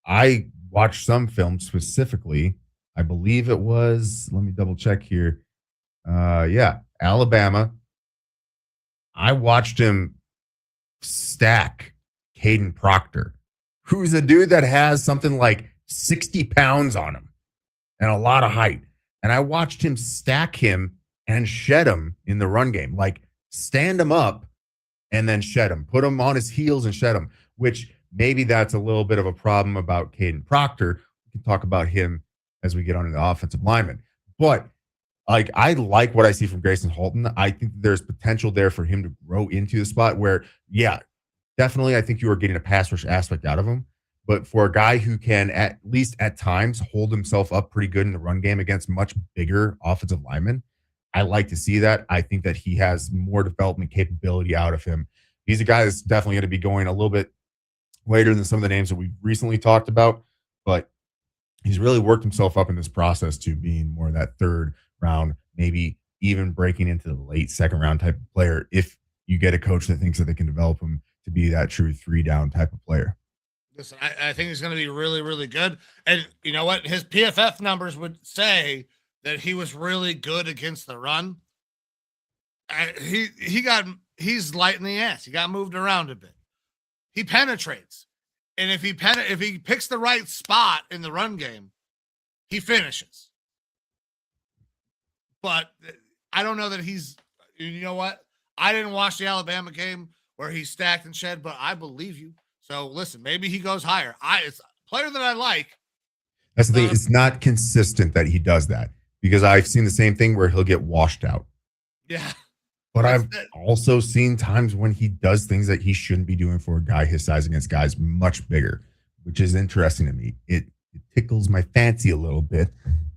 I watched some film specifically. I believe it was, let me double check here. Alabama. I watched him stack Kadyn Proctor, who's a dude that has something like 60 pounds on him and a lot of height. And I watched him stack him and shed him in the run game, like stand him up and then shed him, put him on his heels and shed him, which maybe that's a little bit of a problem about Kadyn Proctor. We can talk about him as we get on to the offensive lineman. But I like what I see from Gracen Halton. I think there's potential there for him to grow into the spot where, definitely I think you are getting a pass rush aspect out of him. But for a guy who can at least at times hold himself up pretty good in the run game against much bigger offensive linemen, I like to see that. I think that he has more development capability out of him. He's a guy that's definitely going to be going a little bit later than some of the names that we've recently talked about, but he's really worked himself up in this process to being more of that 3rd round, maybe even breaking into the late second round type of player if you get a coach that thinks that they can develop him to be that true 3-down type of player. Listen, I think he's going to be really, really good. And you know what? His PFF numbers would say that he was really good against the run. He's light in the ass. He got moved around a bit. He penetrates. And if he picks the right spot in the run game, he finishes. But I don't know that you know what? I didn't watch the Alabama game where he stacked and shed, but I believe you. So listen, maybe he goes higher. It's a player that I like. That's the thing. It's not consistent that he does that because I've seen the same thing where he'll get washed out. Yeah. But I've also seen times when he does things that he shouldn't be doing for a guy his size against guys much bigger, which is interesting to me. It tickles my fancy a little bit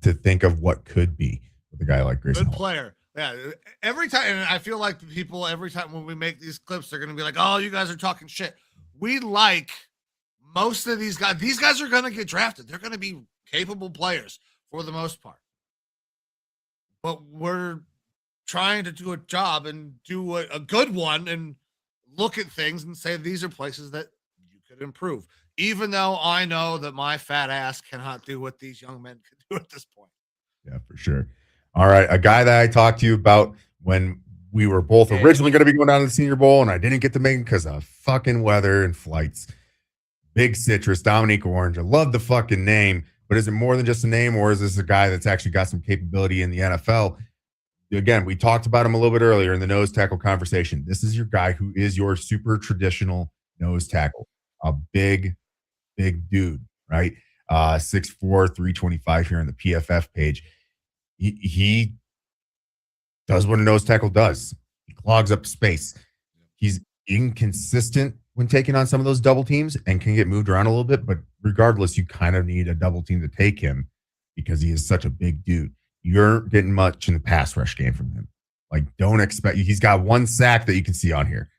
to think of what could be with a guy like Gracen Halton. Good player. Yeah. Every time, and I feel like people, every time when we make these clips, they're going to be like, oh, you guys are talking shit. We like most of these guys. These guys are going to get drafted. They're going to be capable players for the most part. But we're trying to do a job and do a good one and look at things and say these are places that you could improve. Even though I know that my fat ass cannot do what these young men can do at this point. Yeah, for sure. All right. A guy that I talked to you about when we were both originally going to be going down to the Senior Bowl and I didn't get to make it because of fucking weather and flights. Big Citrus, Domonique Orange. I love the fucking name, but is it more than just a name or is this a guy that's actually got some capability in the NFL? Again, we talked about him a little bit earlier in the nose tackle conversation. This is your guy who is your super traditional nose tackle, a big dude, right? 6'4", 325 here on the PFF page. He does what a nose tackle does. He clogs up space. He's inconsistent when taking on some of those double teams and can get moved around a little bit, but regardless, you kind of need a double team to take him because he is such a big dude. You're getting much in the pass rush game from him. Like, don't expect, he's got one sack that you can see on here.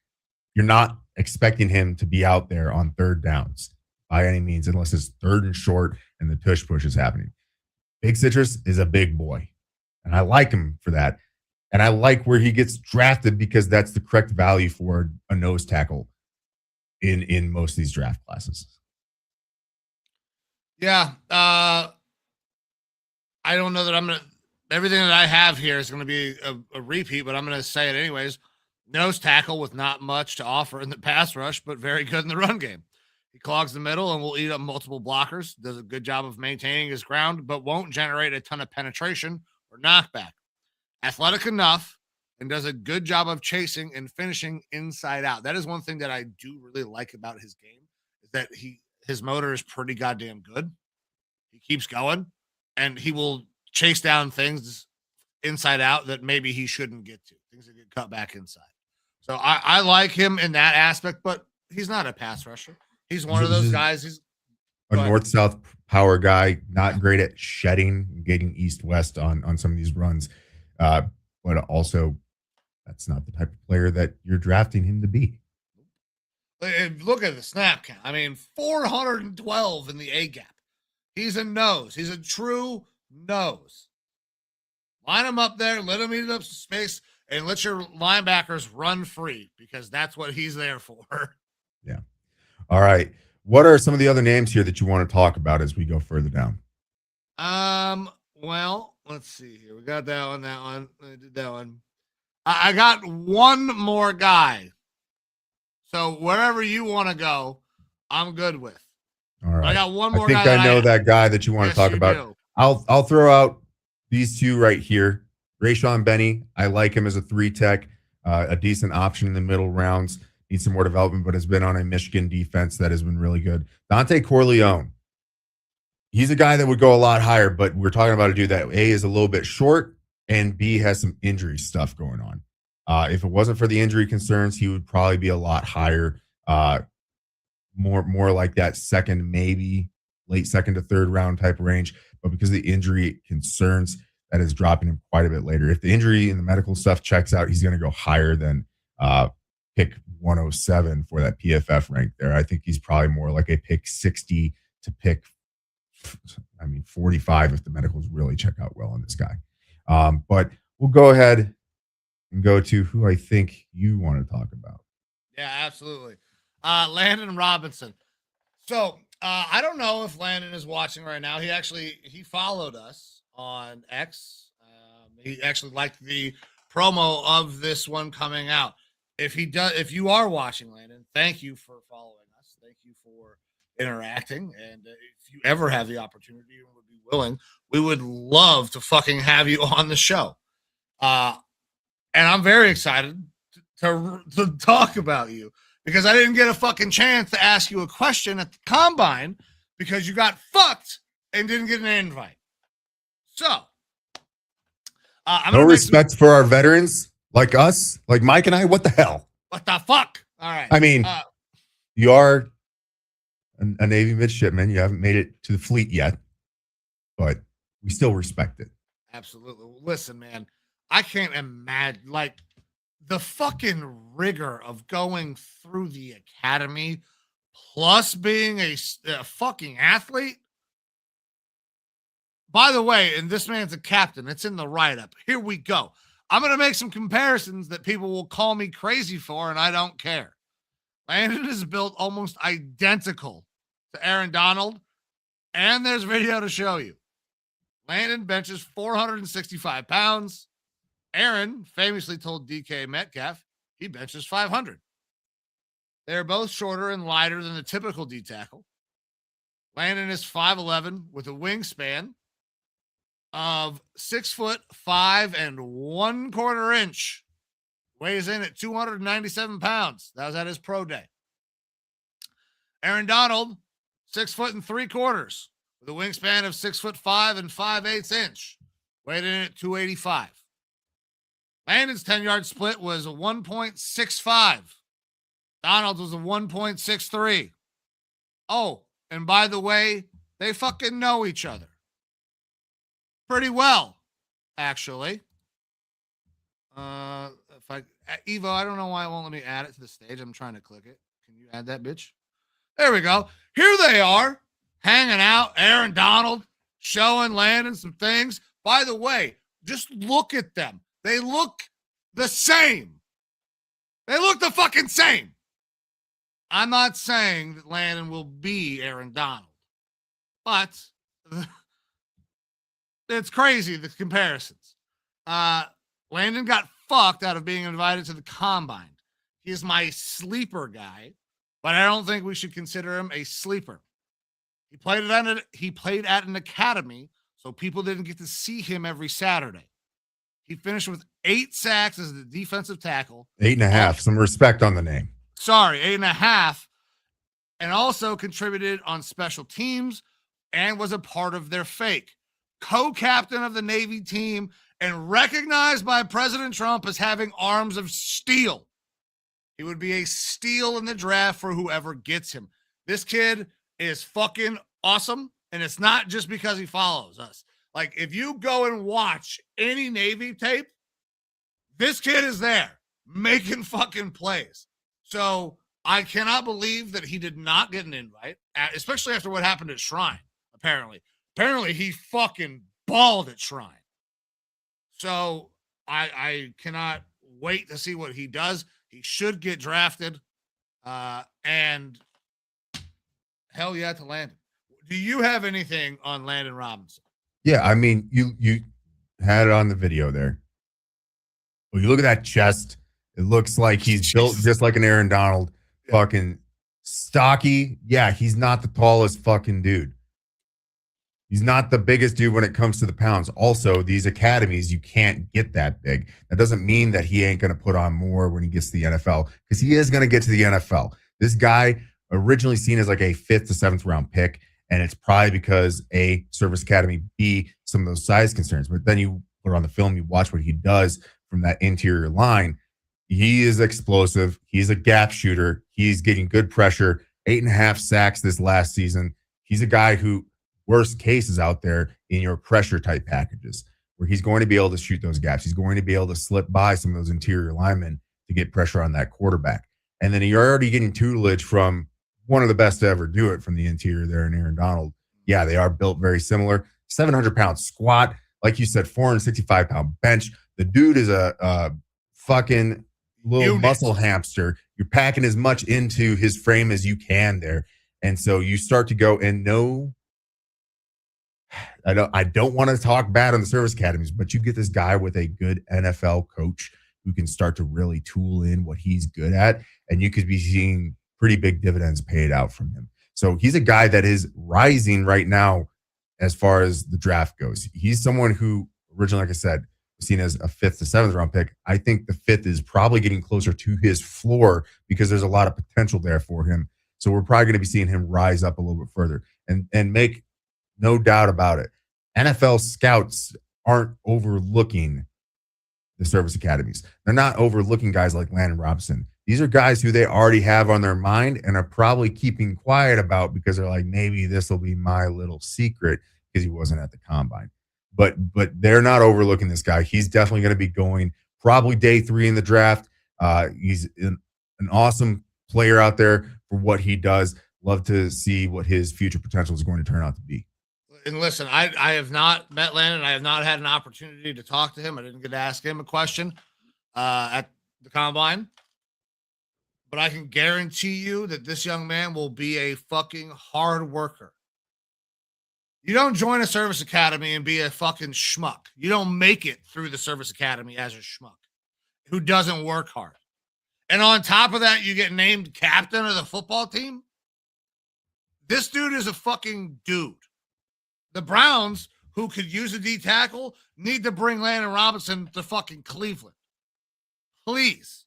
You're not expecting him to be out there on third downs by any means, unless it's third and short and the tush push is happening. Big Citrus is a big boy, and I like him for that. And I like where he gets drafted because that's the correct value for a nose tackle in most of these draft classes. Yeah. I don't know that I'm going to, everything that I have here is going to be a repeat, but I'm going to say it anyways. Nose tackle with not much to offer in the pass rush, but very good in the run game. He clogs the middle and will eat up multiple blockers, does a good job of maintaining his ground, but won't generate a ton of penetration or knockback. Athletic enough and does a good job of chasing and finishing inside out. That is one thing that I do really like about his game, is that his motor is pretty goddamn good. He keeps going and he will chase down things inside out that maybe he shouldn't get to, things that get cut back inside. So I like him in that aspect, but he's not a pass rusher. He's one of those guys. He's a north-south power guy, not great at shedding, getting east-west on some of these runs. But also, that's not the type of player that you're drafting him to be. Look at the snap count. I mean, 412 in the A gap. He's a nose. He's a true nose. Line him up there, let him eat up some space, and let your linebackers run free because that's what he's there for. Yeah. All right. What are some of the other names here that you want to talk about as we go further down? Well, let's see here. We got that one. I did that one. I got one more guy. So wherever you want to go, I'm good with. All right. But I got one more guy. I think I know that guy that you want to talk about. Do. I'll throw out these two right here. Rayshaun Benny. I like him as a 3-tech, a decent option in the middle rounds. Needs some more development, but has been on a Michigan defense that has been really good. Dante Corleone. He's a guy that would go a lot higher, but we're talking about a dude that A, is a little bit short, and B, has some injury stuff going on. If it wasn't for the injury concerns, he would probably be a lot higher, more like that second, maybe late second to third round type of range. But because of the injury concerns, that is dropping him quite a bit later. If the injury and the medical stuff checks out, he's going to go higher than pick 107 for that PFF rank there. I think he's probably more like a pick 60 to pick, 45 if the medicals really check out well on this guy. But we'll go ahead and go to who I think you want to talk about. Yeah, absolutely. Landon Robinson. So I don't know if Landon is watching right now. He followed us on X. He actually liked the promo of this one coming out. If you are watching, Landon, thank you for following us. Thank you for interacting. And if you ever have the opportunity and would be willing, we would love to fucking have you on the show. And I'm very excited to talk about you because I didn't get a fucking chance to ask you a question at the combine because you got fucked and didn't get an invite. So, no respect for our veterans like us, like Mike and I. What the hell? What the fuck? All right. I mean, you are a Navy midshipman. You haven't made it to the fleet yet, but we still respect it. Absolutely. Listen, man, I can't imagine like the fucking rigor of going through the academy plus being a fucking athlete. By the way, and this man's a captain. It's in the write-up. Here we go. I'm going to make some comparisons that people will call me crazy for, and I don't care. Landon is built almost identical to Aaron Donald, and there's video to show you. Landon benches 465 pounds. Aaron famously told DK Metcalf he benches 500. They're both shorter and lighter than the typical D tackle. Landon is 5'11" with a wingspan of 6'5" and 1/4 inch. Weighs in at 297 pounds. That was at his pro day. Aaron Donald, 6 3/4 with a wingspan of 6'5" and 5/8 inch. Weighed in at 285. Landon's 10-yard split was a 1.65. Donald's was a 1.63. Oh, and by the way, they fucking know each other pretty well, actually. Evo, I don't know why it won't let me add it to the stage. I'm trying to click it. Can you add that bitch? There we go. Here they are, hanging out. Aaron Donald showing Landon some things. By the way, just look at them. They look the same. They look the fucking same. I'm not saying that Landon will be Aaron Donald, but it's crazy, the comparisons. Landon got fucked out of being invited to the combine. He is my sleeper guy, but I don't think we should consider him a sleeper. He played at an academy, so people didn't get to see him every Saturday. He finished with 8 sacks as the defensive tackle. 8.5. Some respect on the name. Sorry, 8.5. And also contributed on special teams and was a part of their fake. Co-captain of the Navy team and recognized by President Trump as having arms of steel. He would be a steal in the draft for whoever gets him. This kid is fucking awesome. And it's not just because he follows us. Like, if you go and watch any Navy tape, this kid is there making fucking plays. So I cannot believe that he did not get an invite, especially after what happened at Shrine, apparently. Apparently, he fucking balled at Shrine. So I cannot wait to see what he does. He should get drafted. And hell yeah to Landon. Do you have anything on Landon Robinson? Yeah, I mean, you had it on the video there. Well, you look at that chest. It looks like he's built just like an Aaron Donald. Yeah. Fucking stocky. Yeah, he's not the tallest fucking dude. He's not the biggest dude when it comes to the pounds. Also, these academies, you can't get that big. That doesn't mean that he ain't going to put on more when he gets to the NFL, because he is going to get to the NFL. This guy originally seen as like a 5th to 7th round pick. And it's probably because A, service academy, B, some of those size concerns. But then you put on the film, you watch what he does from that interior line. He is explosive. He's a gap shooter. He's getting good pressure. 8.5 sacks this last season. He's a guy who, worst case, is out there in your pressure type packages where he's going to be able to shoot those gaps. He's going to be able to slip by some of those interior linemen to get pressure on that quarterback. And then you're already getting tutelage from one of the best to ever do it from the interior there in Aaron Donald. Yeah, they are built very similar. 700-pound squat. Like you said, 465-pound bench. The dude is a fucking little Unit. muscle hamster. You're packing as much into his frame as you can there. And so you start to go and know. I don't want to talk bad on the service academies, but you get this guy with a good NFL coach who can start to really tool in what he's good at, and you could be seeing pretty big dividends paid out from him. So he's a guy that is rising right now as far as the draft goes. He's someone who originally, like I said, was seen as a 5th to 7th round pick. I think the 5th is probably getting closer to his floor because there's a lot of potential there for him. So we're probably going to be seeing him rise up a little bit further and make no doubt about it. NFL scouts aren't overlooking the service academies. They're not overlooking guys like Landon Robinson. These are guys who they already have on their mind and are probably keeping quiet about because they're like, maybe this will be my little secret because he wasn't at the combine. But they're not overlooking this guy. He's definitely going to be going probably day 3 in the draft. He's an awesome player out there for what he does. Love to see what his future potential is going to turn out to be. And listen, I have not met Landon. I have not had an opportunity to talk to him. I didn't get to ask him a question at the combine. But I can guarantee you that this young man will be a fucking hard worker. You don't join a service academy and be a fucking schmuck. You don't make it through the service academy as a schmuck who doesn't work hard. And on top of that, you get named captain of the football team. This dude is a fucking dude. The Browns, who could use a D tackle, need to bring Landon Robinson to fucking Cleveland. Please.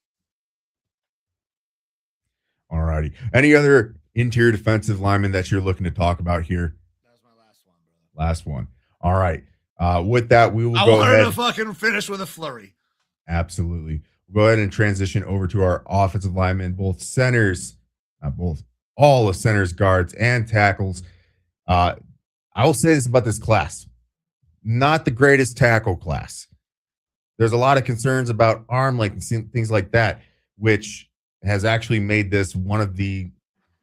All righty. Any other interior defensive linemen that you're looking to talk about here? That was my last one, brother. Last one. All right. With that, we will go go ahead. To fucking finish with a flurry. Absolutely. We'll go ahead and transition over to our offensive linemen, both centers, all the centers, guards, and tackles. I will say this about this class. Not the greatest tackle class. There's a lot of concerns about arm length and things like that, which has actually made this one of the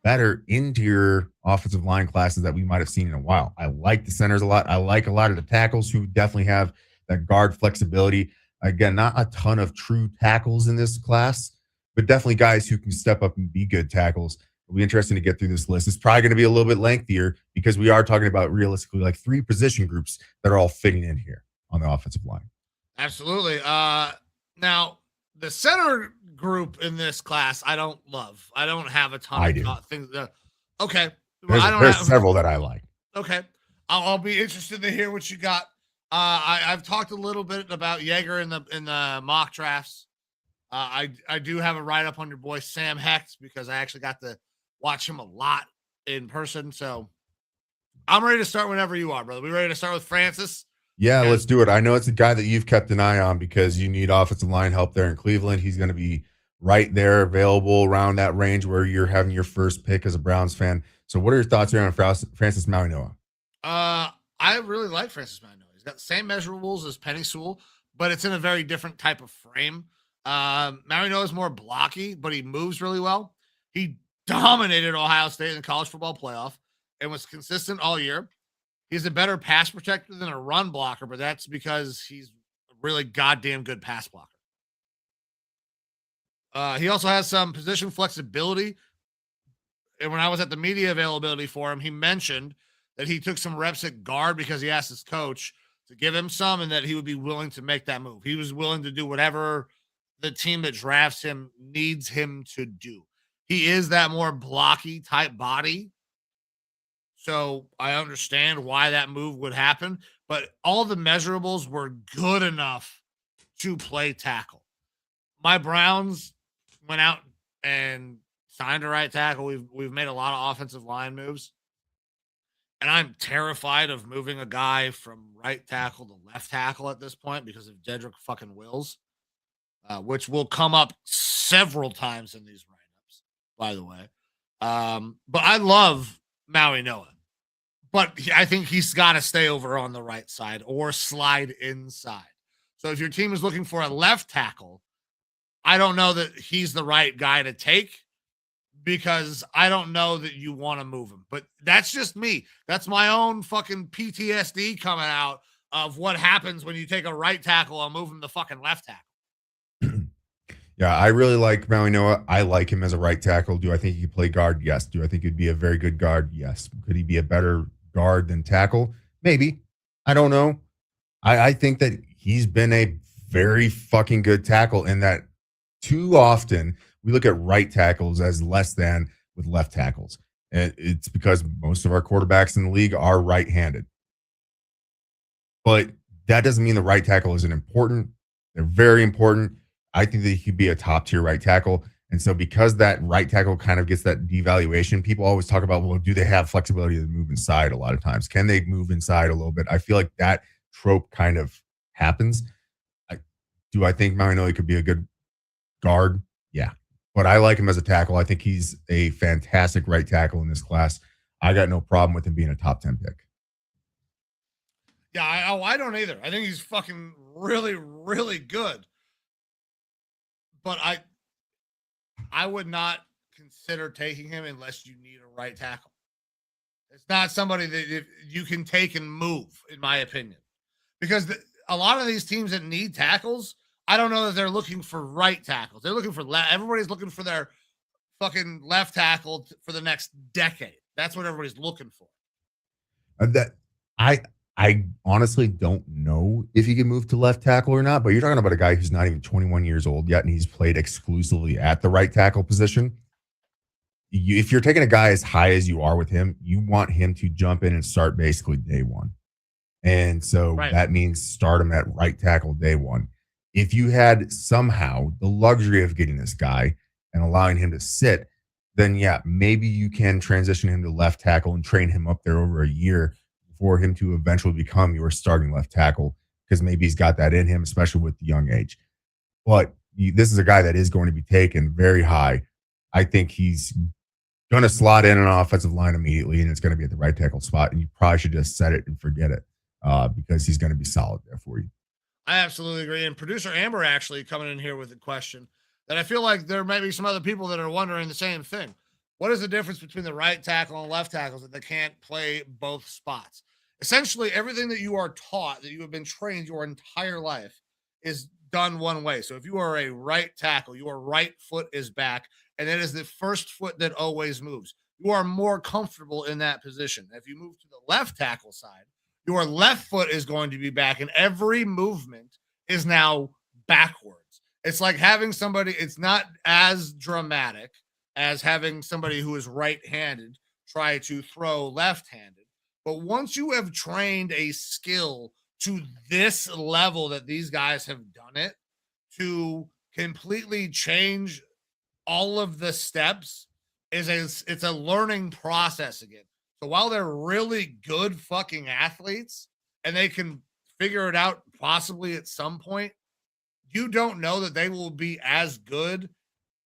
better interior offensive line classes that we might have seen in a while. I like the centers a lot. I like a lot of the tackles who definitely have that guard flexibility. Again, not a ton of true tackles in this class, but definitely guys who can step up and be good tackles. It'll be interesting to get through this list. It's probably going to be a little bit lengthier because we are talking about realistically like 3 position groups that are all fitting in here on the offensive line. Absolutely. Now, the center group in this class, I don't love. I don't have a ton of things. Okay. There's several that I like. Okay. I'll be interested to hear what you got. I've talked a little bit about Yeager in the mock drafts. I do have a write-up on your boy Sam Hecht because I actually got to watch him a lot in person. So I'm ready to start whenever you are, brother. We ready to start with Francis? Yeah, let's do it. I know it's a guy that you've kept an eye on because you need offensive line help there in Cleveland. He's going to be right there, available around that range where you're having your first pick as a Browns fan. So what are your thoughts here on Francis Mauigoa? I really like Francis Mauigoa. He's got the same measurables as Penei Sewell, but it's in a very different type of frame. Mauigoa is more blocky, but he moves really well. He dominated Ohio State in the college football playoff and was consistent all year. He's a better pass protector than a run blocker, but that's because he's a really goddamn good pass blocker. He also has some position flexibility. And when I was at the media availability for him, he mentioned that he took some reps at guard because he asked his coach to give him some and that he would be willing to make that move. He was willing to do whatever the team that drafts him needs him to do. He is that more blocky type body. So I understand why that move would happen, but all the measurables were good enough to play tackle. My Browns went out and signed a right tackle. We've made a lot of offensive line moves, and I'm terrified of moving a guy from right tackle to left tackle at this point because of Jedrick fucking Wills, which will come up several times in these write-ups, by the way. But I love Mauigoa. But I think he's got to stay over on the right side or slide inside. So if your team is looking for a left tackle, I don't know that he's the right guy to take because I don't know that you want to move him. But that's just me. That's my own fucking PTSD coming out of what happens when you take a right tackle and move him to fucking left tackle. Yeah, I really like Mauigoa. I like him as a right tackle. Do I think he could play guard? Yes. Do I think he'd be a very good guard? Yes. Could he be a better guard than tackle? Maybe. I don't know. I think that he's been a very fucking good tackle, in that too often we look at right tackles as less than with left tackles. And it's because most of our quarterbacks in the league are right-handed. But that doesn't mean the right tackle isn't important. They're very important. I think that he could be a top tier right tackle. And so because that right tackle kind of gets that devaluation, people always talk about, well, do they have flexibility to move inside a lot of times? Can they move inside a little bit? I feel like that trope kind of happens. Do I think Mauigoa could be a good guard? Yeah. But I like him as a tackle. I think he's a fantastic right tackle in this class. I got no problem with him being a top 10 pick. Yeah, I don't either. I think he's fucking really, really good. But I would not consider taking him unless you need a right tackle. It's not somebody that you can take and move, in my opinion. Because a lot of these teams that need tackles, I don't know that they're looking for right tackles. They're looking for everybody's looking for their fucking left tackle for the next decade. That's what everybody's looking for. I honestly don't know if he can move to left tackle or not, but you're talking about a guy who's not even 21 years old yet, and he's played exclusively at the right tackle position. If you're taking a guy as high as you are with him, you want him to jump in and start basically day one. And so that means start him at right tackle day one. If you had somehow the luxury of getting this guy and allowing him to sit, then yeah, maybe you can transition him to left tackle and train him up there over a year for him to eventually become your starting left tackle, because maybe he's got that in him, especially with the young age. But this is a guy that is going to be taken very high. I think he's going to slot in an offensive line immediately, and it's going to be at the right tackle spot, and you probably should just set it and forget it because he's going to be solid there for you. I absolutely agree. And producer Amber actually coming in here with a question that I feel like there may be some other people that are wondering the same thing. What is the difference between the right tackle and left tackles that they can't play both spots? Essentially, everything that you are taught, that you have been trained your entire life, is done one way. So if you are a right tackle, your right foot is back, and it is the first foot that always moves. You are more comfortable in that position. If you move to the left tackle side, your left foot is going to be back, and every movement is now backwards. It's like having somebody, it's not as dramatic as having somebody who is right-handed try to throw left-handed. But once you have trained a skill to this level that these guys have done it, to completely change all of the steps, it's a learning process again. So while they're really good fucking athletes and they can figure it out possibly at some point, you don't know that they will be as good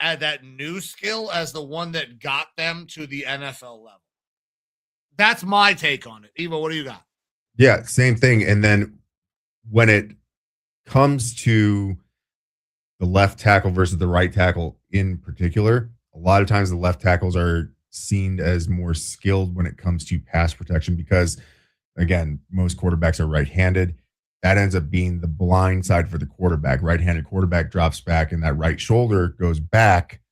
at that new skill as the one that got them to the NFL level. That's my take on it. Evo, what do you got? Yeah, same thing. And then when it comes to the left tackle versus the right tackle in particular, a lot of times the left tackles are seen as more skilled when it comes to pass protection because, again, most quarterbacks are right-handed. That ends up being the blind side for the quarterback. Right-handed quarterback drops back and that right shoulder goes back.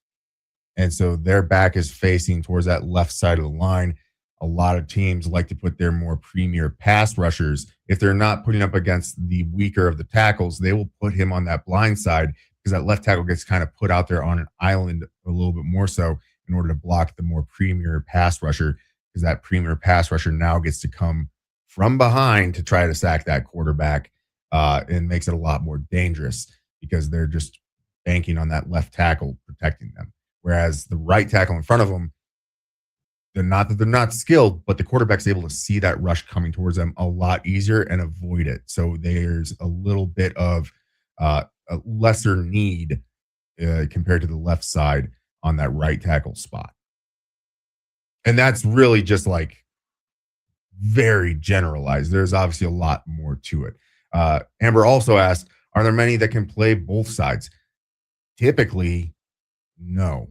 And so their back is facing towards that left side of the line. A lot of teams like to put their more premier pass rushers. If they're not putting up against the weaker of the tackles, they will put him on that blind side because that left tackle gets kind of put out there on an island a little bit more so in order to block the more premier pass rusher, because that premier pass rusher now gets to come from behind to try to sack that quarterback and makes it a lot more dangerous because they're just banking on that left tackle protecting them. Whereas the right tackle in front of them, they're not skilled, but the quarterback's able to see that rush coming towards them a lot easier and avoid it. So there's a little bit of a lesser need compared to the left side on that right tackle spot. And that's really just like very generalized. There's obviously a lot more to it. Amber also asked, are there many that can play both sides? Typically, no.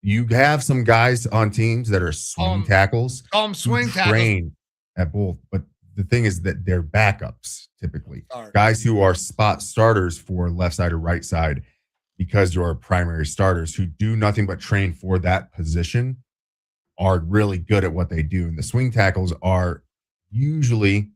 You have some guys on teams that are swing tackles. Swing tackles. Train at both, but the thing is that they're backups typically, Start. guys who are spot starters for left side or right side because you're primary starters who do nothing but train for that position are really good at what they do. And the swing tackles are usually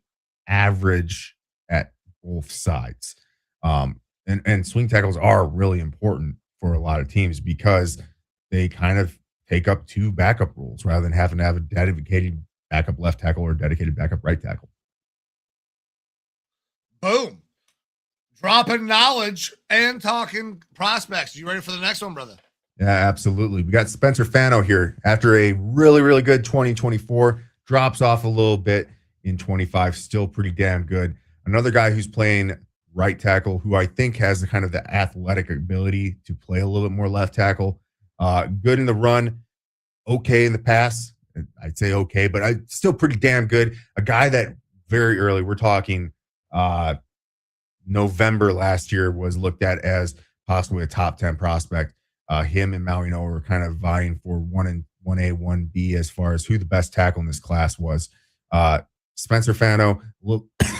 average at both sides. And swing tackles are really important for a lot of teams because they kind of take up two backup roles rather than having to have a dedicated backup left tackle or dedicated backup right tackle. Boom. Dropping knowledge and talking prospects. You ready for the next one, brother? Yeah, absolutely. We got Spencer Fano here after a really, really good 2024. Drops off a little bit in 25. Still pretty damn good. Another guy who's playing right tackle who I think has the kind of the athletic ability to play a little bit more left tackle. Good in the run. Okay in the pass. I'd say okay, but still pretty damn good. A guy that very early, we're talking November last year, was looked at as possibly a top 10 prospect. Him and Mauigoa were kind of vying for 1A, 1B as far as who the best tackle in this class was. Spencer Fano,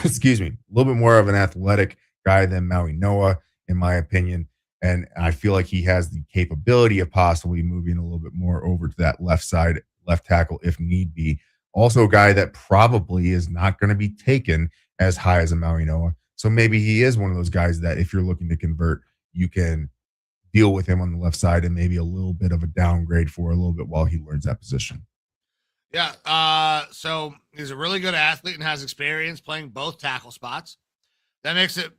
excuse me, a little bit more of an athletic guy than Mauigoa, in my opinion. And I feel like he has the capability of possibly moving a little bit more over to that left side, left tackle if need be. Also a guy that probably is not going to be taken as high as a Mauigoa. So maybe he is one of those guys that if you're looking to convert, you can deal with him on the left side and maybe a little bit of a downgrade for a little bit while he learns that position. Yeah. So he's a really good athlete and has experience playing both tackle spots. That makes it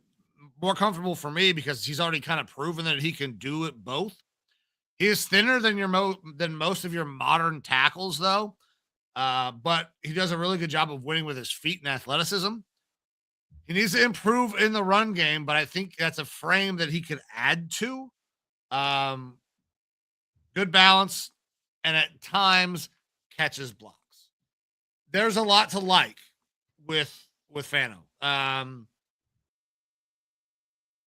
more comfortable for me because he's already kind of proven that he can do it both. He is thinner than than most of your modern tackles, though. But he does a really good job of winning with his feet and athleticism. He needs to improve in the run game, but I think that's a frame that he could add to. Good balance, and at times catches blocks. There's a lot to like with Fano.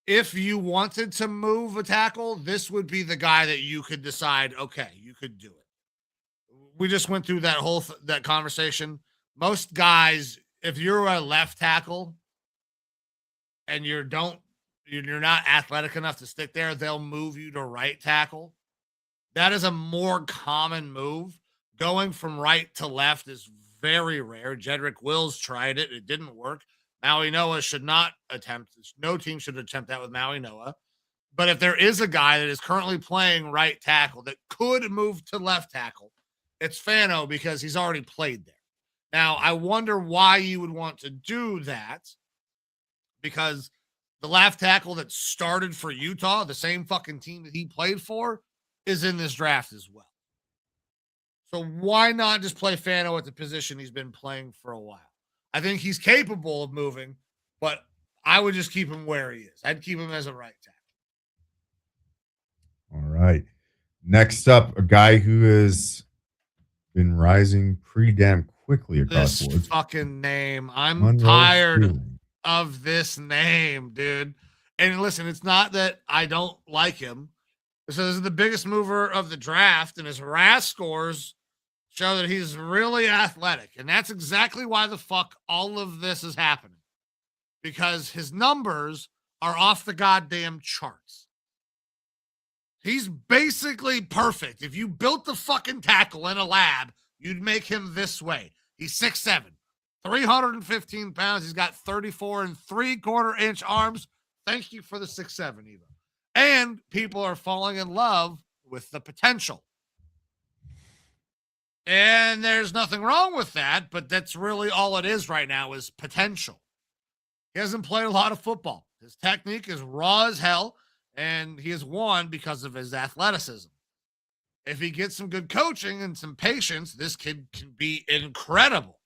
If you wanted to move a tackle, this would be the guy that you could decide, okay, you could do it. We just went through that whole that conversation. Most guys, if you're a left tackle and you're not athletic enough to stick there, they'll move you to right tackle. That is a more common move. Going from right to left is very rare. Jedrick Wills tried it. It didn't work. Mauigoa should not attempt. No team should attempt that with Mauigoa. But if there is a guy that is currently playing right tackle that could move to left tackle, it's Fano because he's already played there. Now, I wonder why you would want to do that, because the left tackle that started for Utah, the same fucking team that he played for, is in this draft as well. So why not just play Fano at the position he's been playing for a while? I think he's capable of moving, but I would just keep him where he is. I'd keep him as a right tackle. All right. Next up, a guy who has been rising pretty damn quickly across boards. Fucking name. I'm Monroe tired Freeling. of this name, dude. And listen, it's not that I don't like him. So this is the biggest mover of the draft, and his RAS scores show that he's really athletic. And that's exactly why the fuck all of this is happening. Because his numbers are off the goddamn charts. He's basically perfect. If you built the fucking tackle in a lab, you'd make him this way. He's 6'7", 315 pounds. He's got 34 3/4-inch arms. Thank you for the 6'7", Evo. And people are falling in love with the potential. And there's nothing wrong with that, but that's really all it is right now is potential. He hasn't played a lot of football. His technique is raw as hell, and he has won because of his athleticism. If he gets some good coaching and some patience, this kid can be incredible.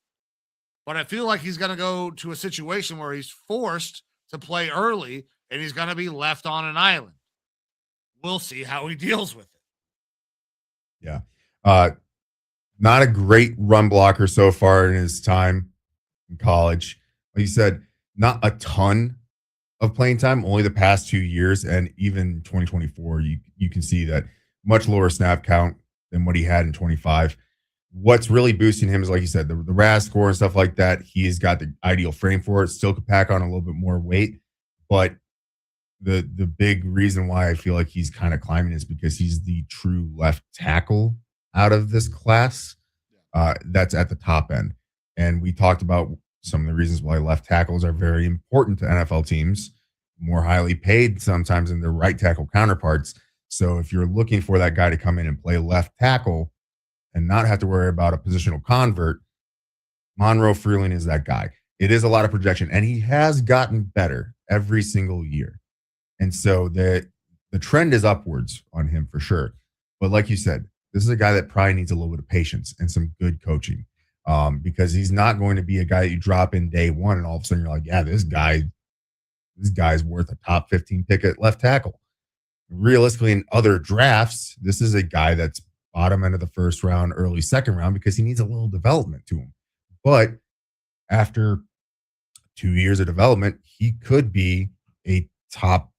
But I feel like he's going to go to a situation where he's forced to play early, and he's going to be left on an island. We'll see how he deals with it. Yeah. Not a great run blocker so far in his time in college. Like you said, not a ton of playing time, only the past 2 years. And even 2024, you can see that much lower snap count than what he had in 25. what's really boosting him is, like you said, the RAS score and stuff like that. He's got the ideal frame for it. Still could pack on a little bit more weight, but the big reason why I feel like he's kind of climbing is because he's the true left tackle out of this class. That's at the top end. And we talked about some of the reasons why left tackles are very important to NFL teams, more highly paid sometimes than their right tackle counterparts. So if you're looking for that guy to come in and play left tackle and not have to worry about a positional convert, Monroe Freeling is that guy. It is a lot of projection, and he has gotten better every single year. And so the trend is upwards on him for sure. But like you said, this is a guy that probably needs a little bit of patience and some good coaching, because he's not going to be a guy that you drop in day one and all of a sudden you're like, yeah, this guy's worth a top 15 pick at left tackle. Realistically, in other drafts, this is a guy that's bottom end of the first round, early second round, because he needs a little development to him. But after 2 years of development, he could be a top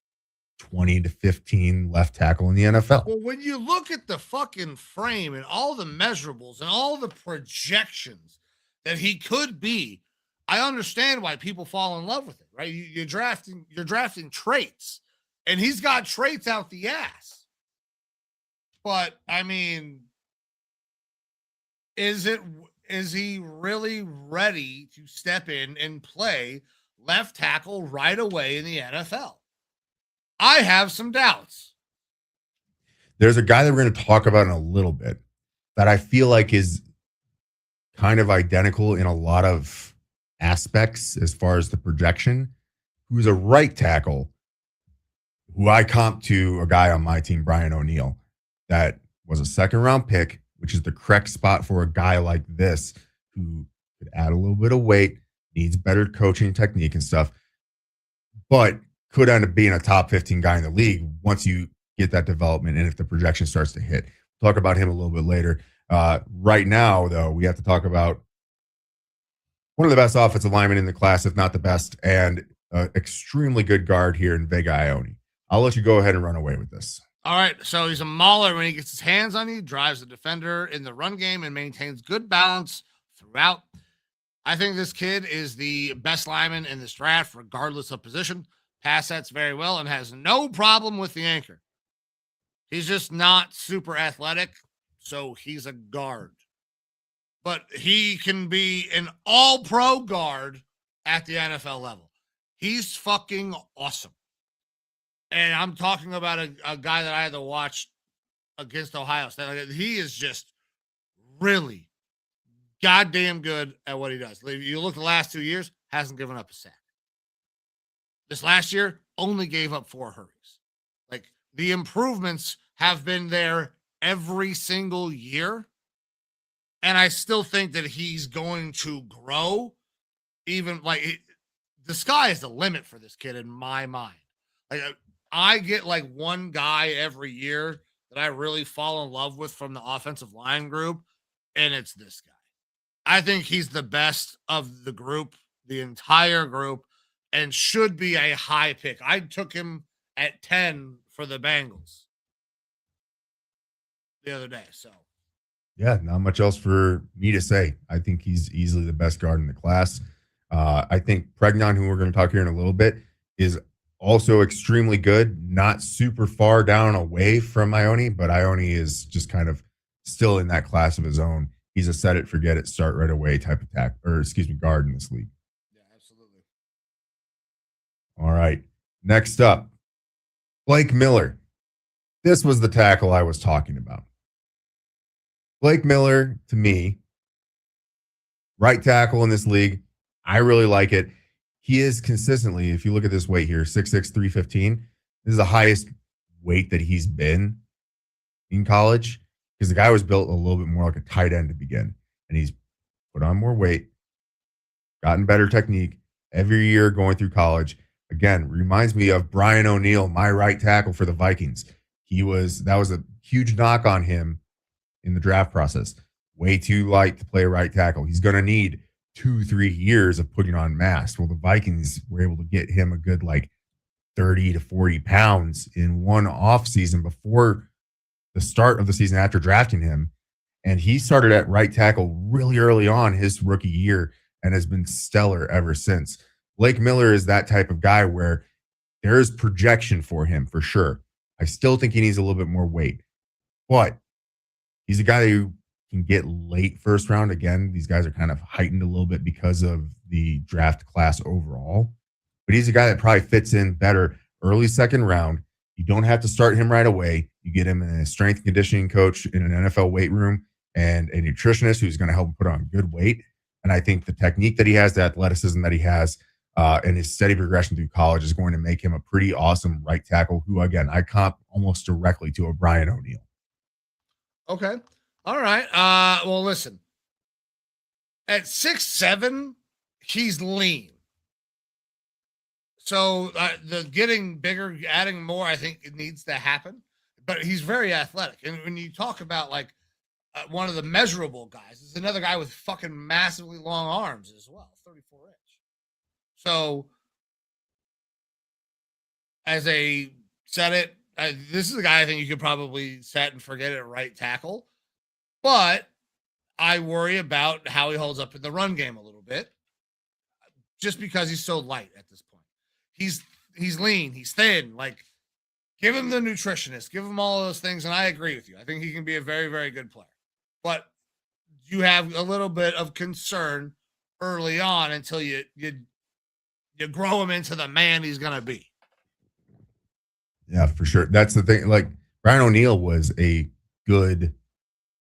20 to 15 left tackle in the NFL. Well, when you look at the fucking frame and all the measurables and all the projections that he could be, I understand why people fall in love with it, right? You're drafting traits, and he's got traits out the ass. But I mean, is he really ready to step in and play left tackle right away in the NFL? I have some doubts. There's a guy that we're going to talk about in a little bit that I feel like is kind of identical in a lot of aspects as far as the projection, who's a right tackle, who I comp to a guy on my team, Brian O'Neill, that was a second round pick, which is the correct spot for a guy like this who could add a little bit of weight, needs better coaching technique and stuff, but could end up being a top 15 guy in the league once you get that development and if the projection starts to hit. We'll talk about him a little bit later. Right now, though, we have to talk about one of the best offensive linemen in the class, if not the best, and extremely good guard here in Vega Ioane. I'll let you go ahead and run away with this. All right, so he's a mauler when he gets his hands on you, drives the defender in the run game, and maintains good balance throughout. I think this kid is the best lineman in this draft, regardless of position. Pass sets very well and has no problem with the anchor. He's just not super athletic, so he's a guard. But he can be an all-pro guard at the NFL level. He's fucking awesome. And I'm talking about a guy that I had to watch against Ohio State. He is just really goddamn good at what he does. You look the last 2 years, hasn't given up a sack. This last year only gave up 4 hurries. Like, the improvements have been there every single year. And I still think that he's going to grow. Even the sky is the limit for this kid in my mind. Like, I get like one guy every year that I really fall in love with from the offensive line group, and it's this guy. I think he's the best of the group, the entire group, and should be a high pick. I took him at 10 for the Bengals the other day. So, yeah, not much else for me to say. I think he's easily the best guard in the class. I think Pregnon, who we're going to talk here in a little bit, is also extremely good. Not super far down away from Ioane, but Ioane is just kind of still in that class of his own. He's a set it, forget it, start right away type of guard in this league. All right. Next up, Blake Miller. This was the tackle I was talking about. Blake Miller, to me, right tackle in this league. I really like it. He is consistently, if you look at this weight here, 6'6", 315. This is the highest weight that he's been in college because the guy was built a little bit more like a tight end to begin. And he's put on more weight, gotten better technique every year going through college. Again, reminds me of Brian O'Neill, my right tackle for the Vikings. That was a huge knock on him in the draft process. Way too light to play right tackle. He's going to need 2-3 years of putting on mass. Well, the Vikings were able to get him a good 30 to 40 pounds in one off season before the start of the season after drafting him. And he started at right tackle really early on his rookie year and has been stellar ever since. Blake Miller is that type of guy where there is projection for him for sure. I still think he needs a little bit more weight, but he's a guy who can get late first round. Again, these guys are kind of heightened a little bit because of the draft class overall, but he's a guy that probably fits in better early second round. You don't have to start him right away. You get him in a strength and conditioning coach in an NFL weight room and a nutritionist who's going to help him put on good weight. And I think the technique that he has, the athleticism that he has, and his steady progression through college is going to make him a pretty awesome right tackle who, again, I comp almost directly to a Brian O'Neill. Okay. All right. Well, listen. At 6'7", he's lean. So the getting bigger, adding more, I think it needs to happen. But he's very athletic. And when you talk about like one of the measurable guys, is another guy with fucking massively long arms as well, 34-inch. So as a set it, this is a guy I think you could probably set and forget it at right tackle. But I worry about how he holds up in the run game a little bit just because he's so light at this point. He's lean, he's thin. Like, give him the nutritionist, give him all of those things, and I agree with you. I think he can be a very, very good player. But you have a little bit of concern early on until you grow him into the man he's going to be. Yeah, for sure. That's the thing. Like, Brian O'Neill was a good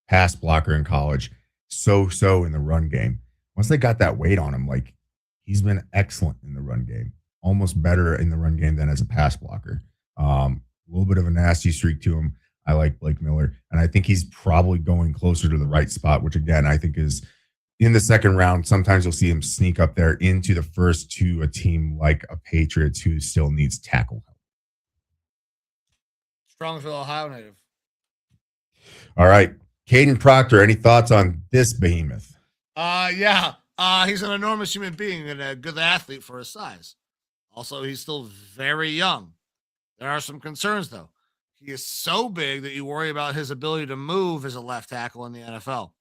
pass blocker in college, so in the run game. Once they got that weight on him, like, he's been excellent in the run game, almost better in the run game than as a pass blocker. A little bit of a nasty streak to him. I like Blake Miller, and I think he's probably going closer to the right spot, which again, I think is in the second round. Sometimes you'll see him sneak up there into the first to a team like a Patriots who still needs tackle help. Strongsville, Ohio native. All right. Kadyn Proctor, any thoughts on this behemoth? Yeah. He's an enormous human being and a good athlete for his size. Also, he's still very young. There are some concerns, though. He is so big that you worry about his ability to move as a left tackle in the NFL.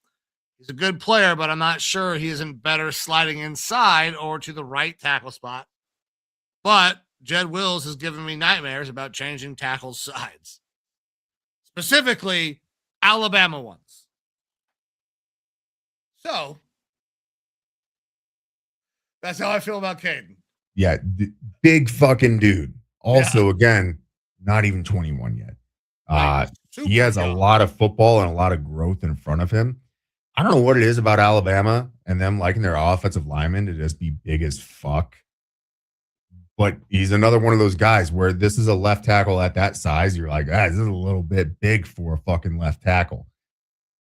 He's a good player, but I'm not sure he isn't better sliding inside or to the right tackle spot. But Jed Wills has given me nightmares about changing tackle sides, specifically Alabama ones. So that's how I feel about Kayden. Yeah, big fucking dude. Also, again, not even 21 yet. He has a lot of football and a lot of growth in front of him. I don't know what it is about Alabama and them liking their offensive linemen to just be big as fuck. But he's another one of those guys where this is a left tackle at that size. You're like, this is a little bit big for a fucking left tackle.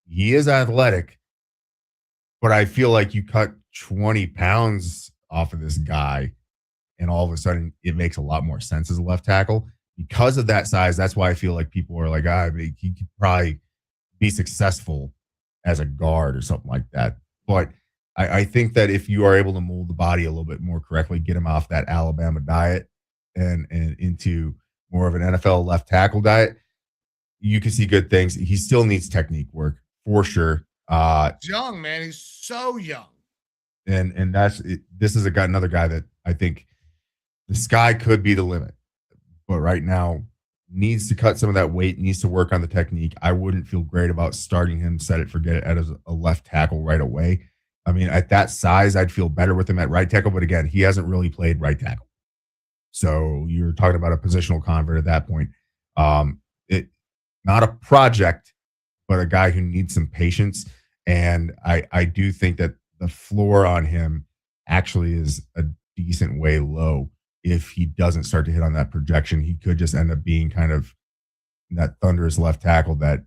He is athletic, but I feel like you cut 20 pounds off of this guy, and all of a sudden it makes a lot more sense as a left tackle. Because of that size, that's why I feel like people are like, he could probably be successful as a guard or something like that. But I think that if you are able to mold the body a little bit more correctly, get him off that Alabama diet and into more of an NFL left tackle diet, you can see good things. He still needs technique work for sure. He's young, man. He's so young. And that's it. This is another guy that I think the sky could be the limit, but right now needs to cut some of that weight, needs to work on the technique. I wouldn't feel great about starting him, set it, forget it, as a left tackle right away. I mean, at that size, I'd feel better with him at right tackle, but again, he hasn't really played right tackle. So you're talking about a positional convert at that point. It not a project, but a guy who needs some patience. And I do think that the floor on him actually is a decent way low. If he doesn't start to hit on that projection, he could just end up being kind of that thunderous left tackle that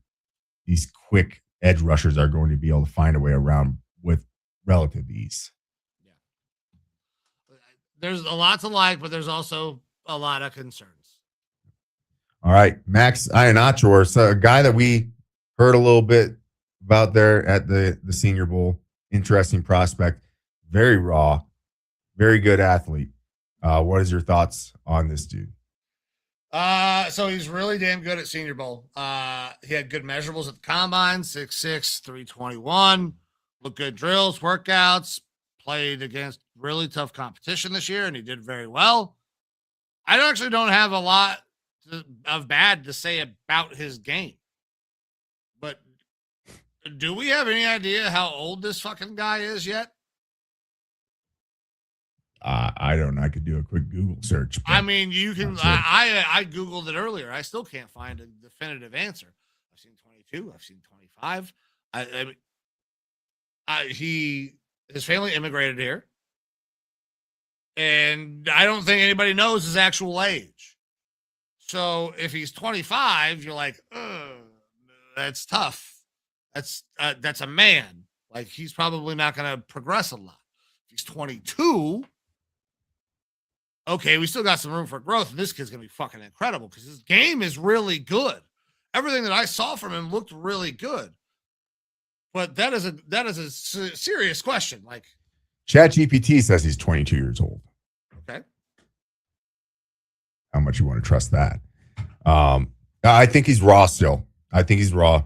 these quick edge rushers are going to be able to find a way around with relative ease. Yeah. There's a lot to like, but there's also a lot of concerns. All right. Maxx Ihenacho, so a guy that we heard a little bit about there at the Senior Bowl. Interesting prospect. Very raw. Very good athlete. What is your thoughts on this dude? So he's really damn good at Senior Bowl. He had good measurables at the combine, 6'6", 321, looked good drills, workouts, played against really tough competition this year, and he did very well. I actually don't have a lot of bad to say about his game. But do we have any idea how old this fucking guy is yet? I don't know. I could do a quick Google search. I mean, you can. I Googled it earlier. I still can't find a definitive answer. I've seen 22. I've seen 25. His family immigrated here, and I don't think anybody knows his actual age. So if he's 25, you're like, that's tough. That's a man. Like, he's probably not going to progress a lot. If he's 22, okay, we still got some room for growth, and this kid's going to be fucking incredible because his game is really good. Everything that I saw from him looked really good. But that is a serious question. Like, ChatGPT says he's 22 years old. Okay. How much you want to trust that? I think he's raw still. I think he's raw.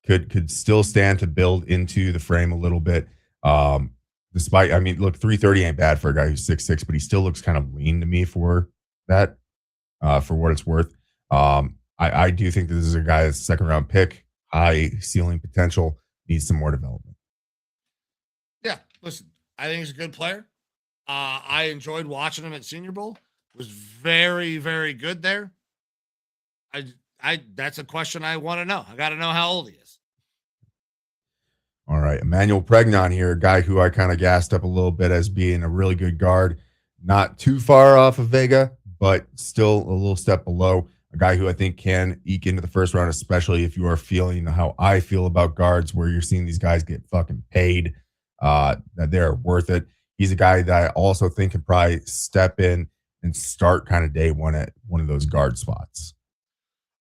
Could still stand to build into the frame a little bit. Despite, I mean, look, 330 ain't bad for a guy who's 6'6", but he still looks kind of lean to me for that, for what it's worth. I do think that this is a guy that's a second-round pick, high ceiling potential, needs some more development. Yeah, listen, I think he's a good player. I enjoyed watching him at Senior Bowl. Was very, very good there. That's a question I want to know. I got to know how old he is. All right. Emmanuel Pregnon here, a guy who I kind of gassed up a little bit as being a really good guard. Not too far off of Vega, but still a little step below. A guy who I think can eke into the first round, especially if you are feeling how I feel about guards, where you're seeing these guys get fucking paid, that they're worth it. He's a guy that I also think could probably step in and start kind of day one at one of those guard spots.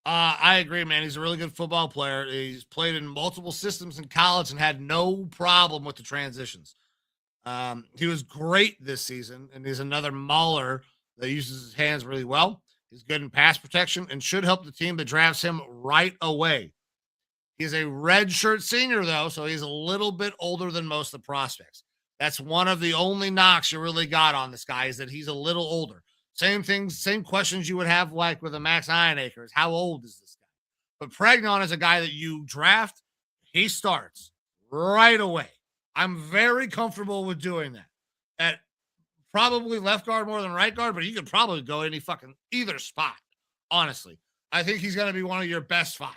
I agree, man. He's a really good football player. He's played in multiple systems in college and had no problem with the transitions. He was great this season, and he's another mauler that uses his hands really well. He's good in pass protection and should help the team that drafts him right away. He's a redshirt senior, though, so he's a little bit older than most of the prospects. That's one of the only knocks you really got on this guy, is that he's a little older. Same things, same questions you would have like with a Maxx Ioane. How old is this guy? But Pregnon is a guy that you draft, he starts right away. I'm very comfortable with doing that. At probably left guard more than right guard, but he could probably go either spot, honestly. I think he's going to be one of your best five.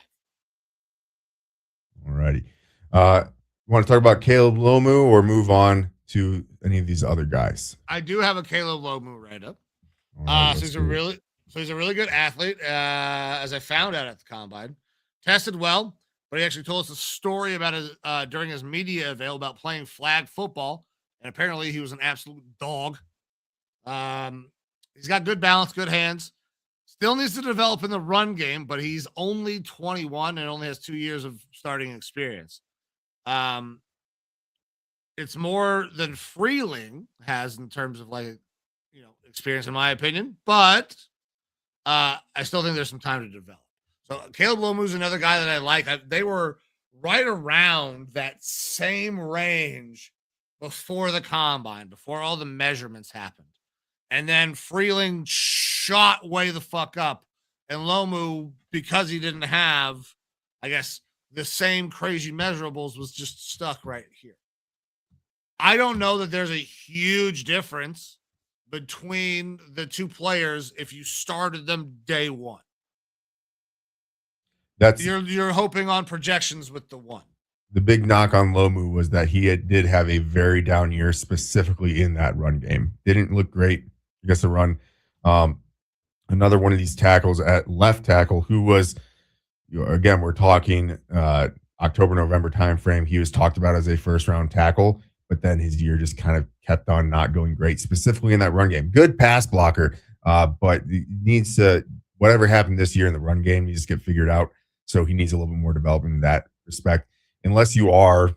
All righty. Want to talk about Caleb Lomu or move on to any of these other guys? I do have a Caleb Lomu right up. So he's a really good athlete, as I found out at the combine. Tested well, but he actually told us a story about his during his media avail about playing flag football, and apparently he was an absolute dog. He's got good balance, good hands. Still needs to develop in the run game, but he's only 21 and only has 2 years of starting experience. It's more than Freeling has in terms of experience, in my opinion, but I still think there's some time to develop. So Caleb Lomu is another guy that I like. They were right around that same range before the combine, before all the measurements happened. And then Freeling shot way the fuck up. And Lomu, because he didn't have, I guess, the same crazy measurables, was just stuck right here. I don't know that there's a huge difference between the two players if you started them day one. That's you're hoping on projections with the one. The big knock on Lomu was that he did have a very down year, specifically in that run game. Didn't look great against the run. Another one of these tackles at left tackle who was, again, we're talking October, November timeframe. He was talked about as a first round tackle, but then his year just kind of kept on not going great, specifically in that run game. Good pass blocker, but he needs to, whatever happened this year in the run game needs to get figured out. So he needs a little bit more development in that respect. Unless you are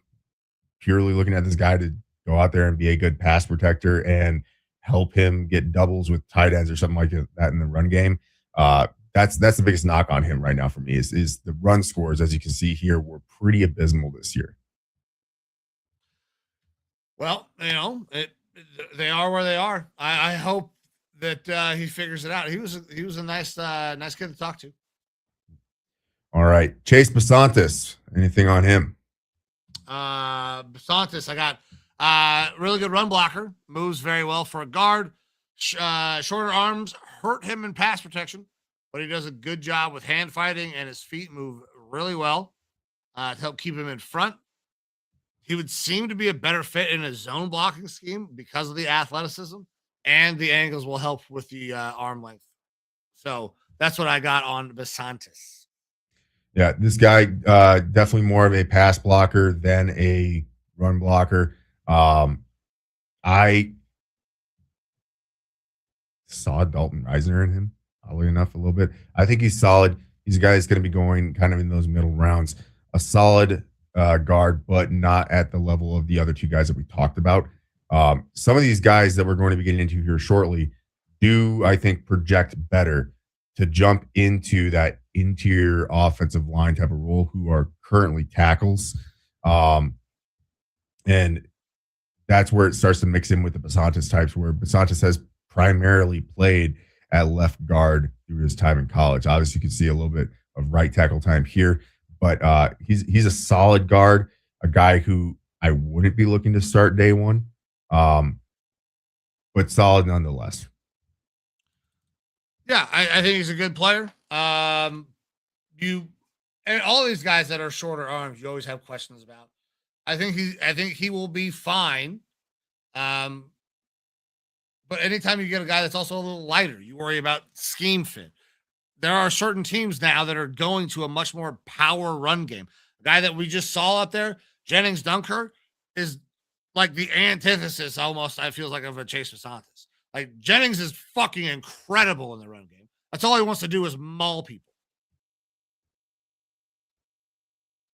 purely looking at this guy to go out there and be a good pass protector and help him get doubles with tight ends or something like that in the run game, That's the biggest knock on him right now for me is the run scores, as you can see here, were pretty abysmal this year. Well, they are where they are. I hope that he figures it out. He was a nice kid to talk to. All right, Chase Besantis. Anything on him? Besantis, I got really good run blocker. Moves very well for a guard. Shorter arms hurt him in pass protection, but he does a good job with hand fighting, and his feet move really well to help keep him in front. He would seem to be a better fit in a zone blocking scheme because of the athleticism, and the angles will help with the arm length. So that's what I got on Besantis. Yeah, this guy definitely more of a pass blocker than a run blocker. I saw Dalton Reisner in him, oddly enough, a little bit. I think he's solid. He's a guy that's going to be going kind of in those middle rounds. A solid guard, but not at the level of the other two guys that we talked about. Some of these guys that we're going to be getting into here shortly do, I think, project better to jump into that interior offensive line type of role who are currently tackles. And that's where it starts to mix in with the Besantis types, where Besantis has primarily played at left guard through his time in college. Obviously, you can see a little bit of right tackle time here, but he's a solid guard, a guy who I wouldn't be looking to start day one, but solid nonetheless. Yeah, I think he's a good player. And all these guys that are shorter arms, you always have questions about. I think he will be fine. But anytime you get a guy that's also a little lighter, you worry about scheme fit. There are certain teams now that are going to a much more power run game. The guy that we just saw up there, Gennings Dunker, is like the antithesis almost, I feel like, of a Chase Besantis. Like, Gennings is fucking incredible in the run game. That's all he wants to do is maul people.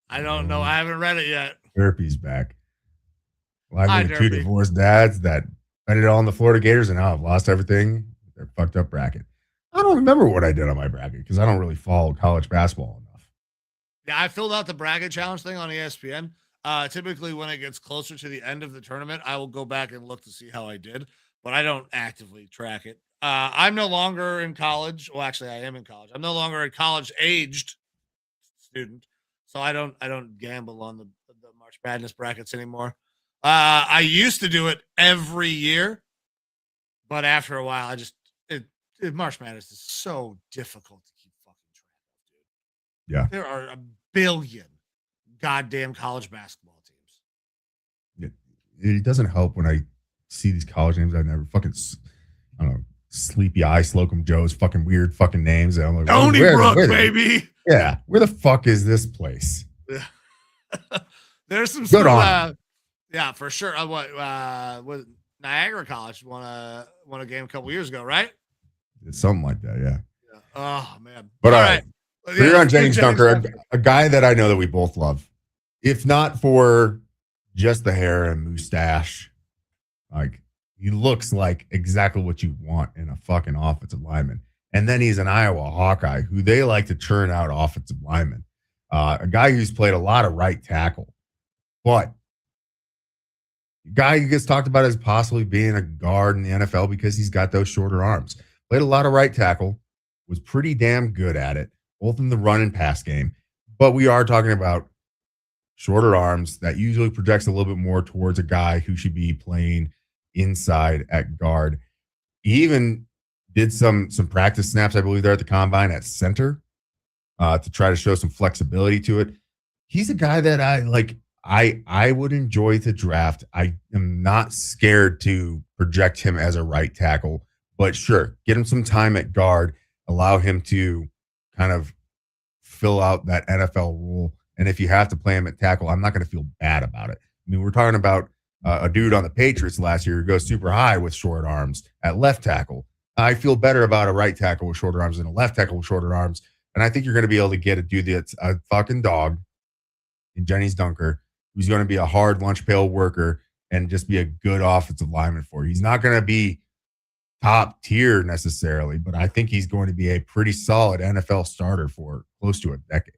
I don't know. I haven't read it yet. Derpy's back. Well, I've been two divorced dads that bet it all on the Florida Gators, and now I've lost everything. They're fucked up bracket. I don't remember what I did on my bracket because I don't really follow college basketball enough. Yeah, I filled out the bracket challenge thing on ESPN. Typically, when it gets closer to the end of the tournament, I will go back and look to see how I did, but I don't actively track it. I'm no longer in college. Well, actually, I am in college. I'm no longer a college-aged student, so I don't gamble on the March Madness brackets anymore. I used to do it every year, but after a while, March Madness is so difficult to keep fucking track of, dude. Yeah. There are a billion goddamn college basketball teams. Yeah. It doesn't help when I see these college names I've never fucking, I don't know, Sleepy Eye, Slocum Joe's fucking weird fucking names. And I'm like, Tony Brook, baby. Yeah. Where the fuck is this place? There's some good on. Yeah, for sure. What Niagara College won a game a couple years ago, right? It's something like that, yeah. Oh man. But all right. We're on Gennings Dunker, a guy that I know that we both love. If not for just the hair and mustache, like, he looks like exactly what you want in a fucking offensive lineman. And then he's an Iowa Hawkeye who they like to churn out offensive linemen. A guy who's played a lot of right tackle, but a guy who gets talked about as possibly being a guard in the NFL because he's got those shorter arms. Played a lot of right tackle, was pretty damn good at it, both in the run and pass game. But we are talking about shorter arms that usually projects a little bit more towards a guy who should be playing inside at guard. He even did some practice snaps, I believe, there at the combine at center to try to show some flexibility to it. He's a guy that I would enjoy to draft. I am not scared to project him as a right tackle, but sure, get him some time at guard, allow him to kind of fill out that NFL role. And if you have to play him at tackle, I'm not going to feel bad about it. I mean, we're talking about a dude on the Patriots last year who goes super high with short arms at left tackle. I feel better about a right tackle with shorter arms than a left tackle with shorter arms. And I think you're going to be able to get a dude that's a fucking dog in Gennings Dunker, who's going to be a hard lunch pail worker and just be a good offensive lineman for you. He's not going to be top tier necessarily, but I think he's going to be a pretty solid NFL starter for close to a decade.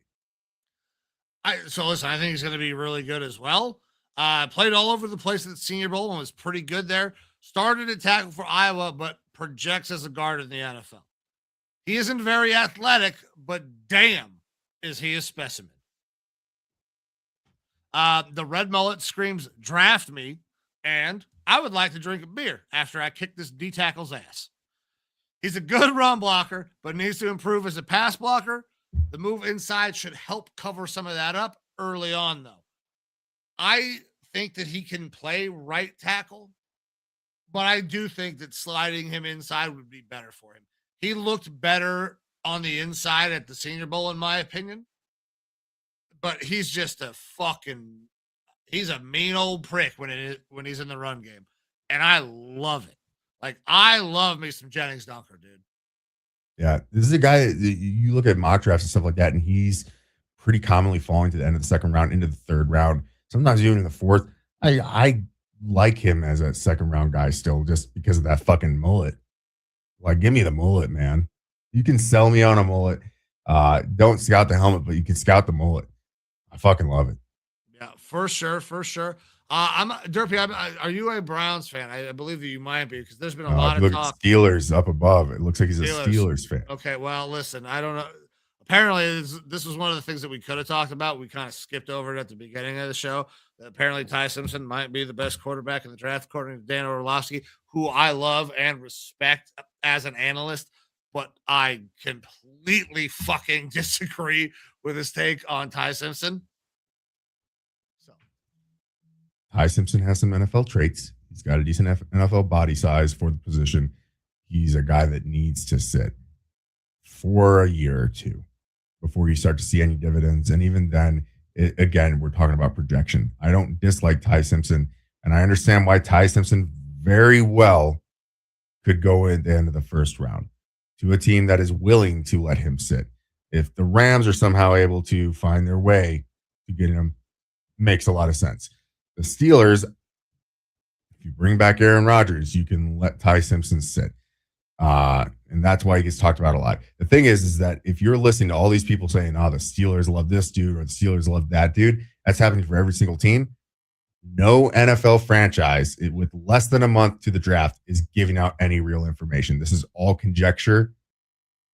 So listen, I think he's going to be really good as well. Played all over the place at the Senior Bowl and was pretty good there. Started at tackle for Iowa, but projects as a guard in the NFL. He isn't very athletic, but damn, is he a specimen. The red mullet screams, draft me, and I would like to drink a beer after I kick this D-tackle's ass. He's a good run blocker, but needs to improve as a pass blocker. The move inside should help cover some of that up early on, though. I think that he can play right tackle, but I do think that sliding him inside would be better for him. He looked better on the inside at the Senior Bowl, in my opinion, but he's just he's a mean old prick when he's in the run game, and I love it. Like, I love me some Gennings Dunker, dude. Yeah, this is a guy that you look at mock drafts and stuff like that, and he's pretty commonly falling to the end of the second round, into the third round, sometimes even in the fourth. I like him as a second round guy still, just because of that fucking mullet. Like, give me the mullet, man. You can sell me on a mullet. Don't scout the helmet, but you can scout the mullet. I fucking love it. Yeah, for sure. I'm Derpy. Are you a Browns fan? I believe that you might be, because there's been a lot of talk. Steelers up above. It looks like he's a Steelers fan. Okay, well, listen, I don't know. Apparently, this was one of the things that we could have talked about. We kind of skipped over it at the beginning of the show. Apparently, Ty Simpson might be the best quarterback in the draft, according to Dan Orlovsky, who I love and respect as an analyst, but I completely fucking disagree with his take on Ty Simpson. Ty Simpson has some NFL traits. He's got a decent NFL body size for the position. He's a guy that needs to sit for a year or two before you start to see any dividends. And even then, again, we're talking about projection. I don't dislike Ty Simpson, and I understand why Ty Simpson very well could go at the end of the first round to a team that is willing to let him sit. If the Rams are somehow able to find their way to getting him, makes a lot of sense. The Steelers, if you bring back Aaron Rodgers, you can let Ty Simpson sit. And that's why he gets talked about a lot. The thing is that if you're listening to all these people saying, oh, the Steelers love this dude or the Steelers love that dude, that's happening for every single team. No NFL franchise with less than a month to the draft is giving out any real information. This is all conjecture.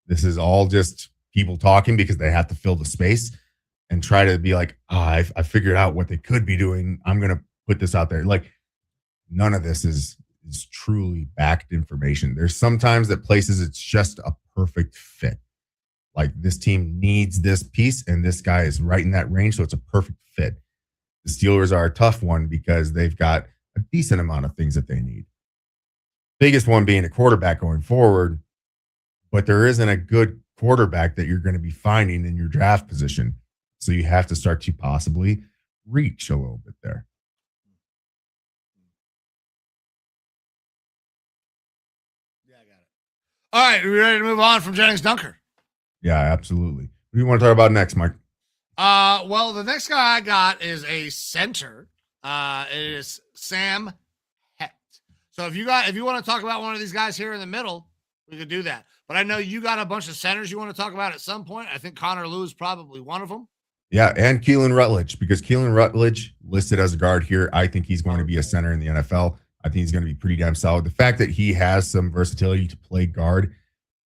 This is all just people talking because they have to fill the space and try to be like, I figured out what they could be doing. I'm going to put this out there. Like, none of this is truly backed information. There's sometimes that places it's just a perfect fit. Like, this team needs this piece and this guy is right in that range, so it's a perfect fit. The Steelers are a tough one because they've got a decent amount of things that they need. Biggest one being a quarterback going forward, but there isn't a good quarterback that you're going to be finding in your draft position. So you have to start to possibly reach a little bit there. Yeah, I got it. All right, are we ready to move on from Gennings Dunker? Yeah, absolutely. What do you want to talk about next, Mike? Well, the next guy I got is a center. It is Sam Hecht. So if you want to talk about one of these guys here in the middle, we could do that. But I know you got a bunch of centers you want to talk about at some point. I think Connor Lew is probably one of them. Yeah, and Keelan Rutledge, because Keelan Rutledge listed as a guard here. I think he's going to be a center in the NFL. I think he's going to be pretty damn solid. The fact that he has some versatility to play guard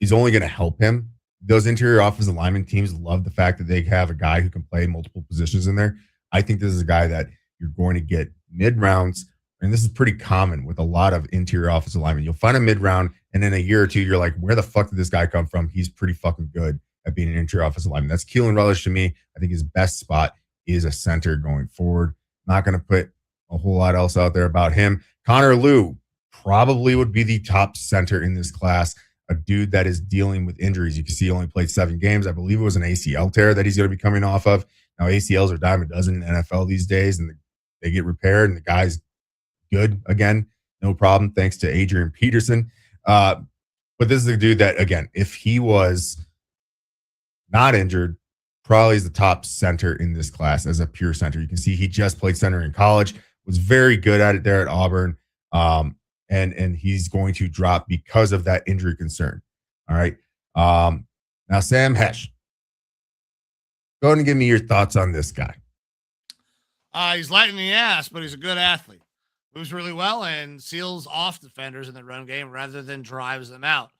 is only going to help him. Those interior offensive lineman teams love the fact that they have a guy who can play multiple positions in there. I think this is a guy that you're going to get mid-rounds, and this is pretty common with a lot of interior offensive linemen. You'll find a mid-round, and in a year or two, you're like, where the fuck did this guy come from? He's pretty fucking good at being an interior offensive lineman. That's Keelan Rutledge to me. I think his best spot is a center going forward. Not going to put a whole lot else out there about him. Connor Lew probably would be the top center in this class, a dude that is dealing with injuries. You can see he only played 7 games. I believe it was an ACL tear that he's going to be coming off of. Now, ACLs are dime a dozen in the NFL these days, and they get repaired, and the guy's good again. No problem, thanks to Adrian Peterson. But this is a dude that, again, if he was not injured, probably is the top center in this class as a pure center. You can see he just played center in college, was very good at it there at Auburn. and he's going to drop because of that injury concern. All right. Now, Sam Hesh, go ahead and give me your thoughts on this guy. He's light in the ass, but he's a good athlete. Moves really well and seals off defenders in the run game rather than drives them out.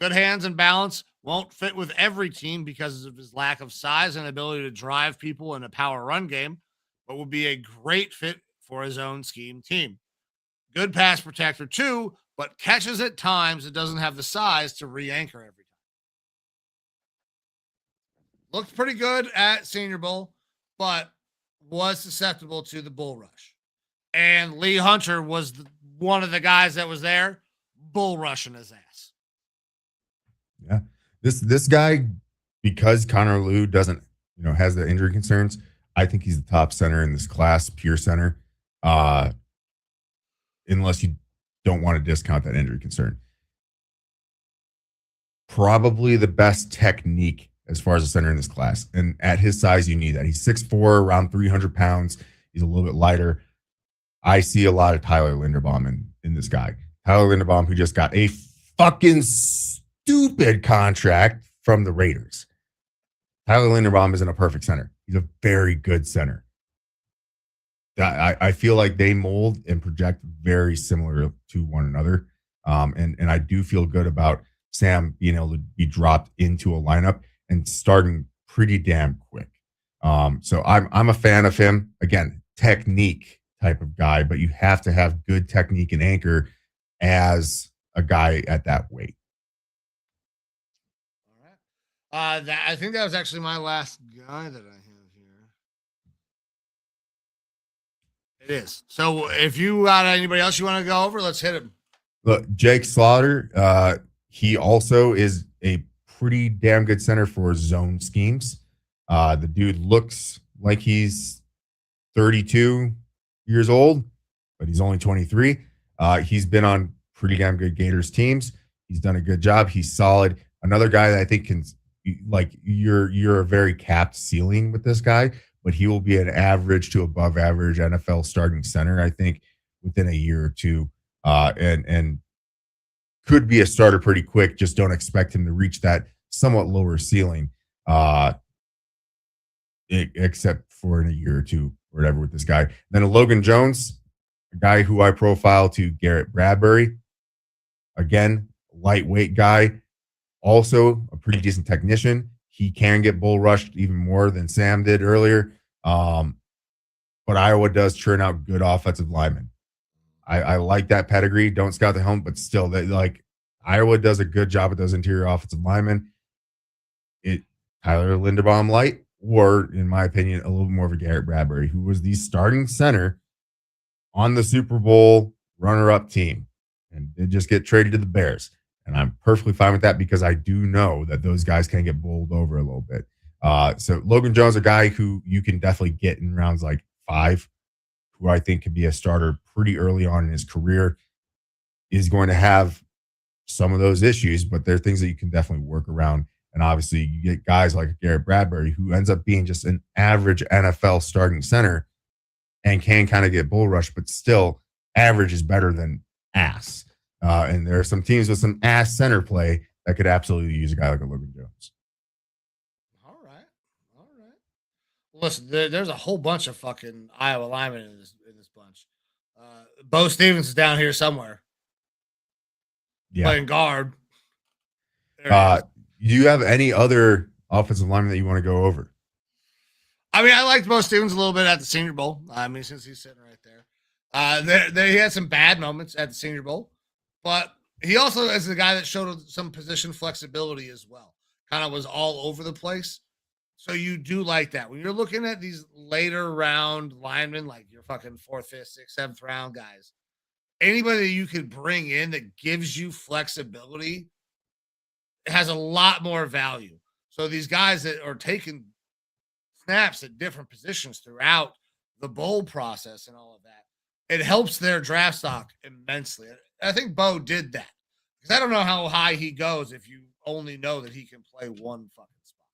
Good hands and balance. Won't fit with every team because of his lack of size and ability to drive people in a power run game, but will be a great fit for his own scheme team. Good pass protector too, but catches at times it doesn't have the size to re-anchor every time. Looked pretty good at Senior Bowl, but was susceptible to the bull rush. And Lee Hunter was one of the guys that was there bull rushing his ass. Yeah. This guy, because Connor Lew doesn't, has the injury concerns, I think he's the top center in this class, pure center. Unless you don't want to discount that injury concern. Probably the best technique as far as a center in this class. And at his size, you need that. He's 6'4", around 300 pounds. He's a little bit lighter. I see a lot of Tyler Linderbaum in this guy. Tyler Linderbaum, who just got a fucking stupid contract from the Raiders. Tyler Linderbaum isn't a perfect center. He's a very good center. I feel like they mold and project very similar to one another. And I do feel good about Sam being able to be dropped into a lineup and starting pretty damn quick. So I'm a fan of him. Again, technique type of guy, but you have to have good technique and anchor as a guy at that weight. All right. I think that was actually my last guy that I have here. It is. So if you got anybody else you want to go over, let's hit him. Look, Jake Slaughter, he also is a pretty damn good center for zone schemes. The dude looks like he's 32 years old, but he's only 23. He's been on pretty damn good Gators teams. He's done a good job. He's solid. Another guy that I think can, like, you're a very capped ceiling with this guy, but he will be an average to above average NFL starting center, I think, within a year or two, and could be a starter pretty quick. Just don't expect him to reach that somewhat lower ceiling, except for in a year or two or whatever with this guy. Then a Logan Jones, a guy who I profile to Garrett Bradbury. Again, lightweight guy, also a pretty decent technician. He can get bull rushed even more than Sam did earlier. But Iowa does churn out good offensive linemen. I like that pedigree. Don't scout the helmet, but still, Iowa does a good job with those interior offensive linemen. Tyler Linderbaum light, or in my opinion, a little more of a Garrett Bradbury, who was the starting center on the Super Bowl runner-up team and did just get traded to the Bears. And I'm perfectly fine with that because I do know that those guys can get bowled over a little bit. So Logan Jones, a guy who you can definitely get in rounds like 5, who I think could be a starter pretty early on in his career, is going to have some of those issues, but there are things that you can definitely work around. And obviously you get guys like Garrett Bradbury, who ends up being just an average NFL starting center and can kind of get bull rushed, but still average is better than ass. And there are some teams with some ass center play that could absolutely use a guy like a Logan Jones. All right. Listen, there's a whole bunch of fucking Iowa linemen in this bunch. Bo Stevens is down here somewhere. Yeah. Playing guard. Do you have any other offensive lineman that you want to go over? I mean, I liked Bo Stevens a little bit at the Senior Bowl. I mean, since he's sitting right there. He had some bad moments at the Senior Bowl, but he also is the guy that showed some position flexibility as well. Kind of was all over the place. So you do like that. When you're looking at these later round linemen, like your fucking 4th, 5th, 6th, 7th round guys, anybody that you could bring in that gives you flexibility has a lot more value. So these guys that are taking snaps at different positions throughout the bowl process and all of that, it helps their draft stock immensely. I think Bo did that because I don't know how high he goes if you only know that he can play one fucking spot.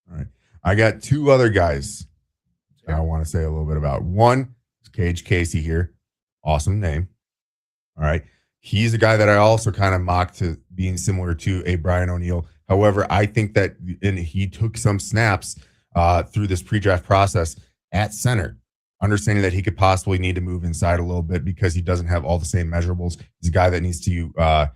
All right. I got 2 other guys I want to say a little bit about. One is Cage Casey here. Awesome name. All right. He's a guy that I also kind of mocked to being similar to a Brian O'Neill. However, I think that he took some snaps through this pre-draft process at center, understanding that he could possibly need to move inside a little bit because he doesn't have all the same measurables. He's a guy that needs to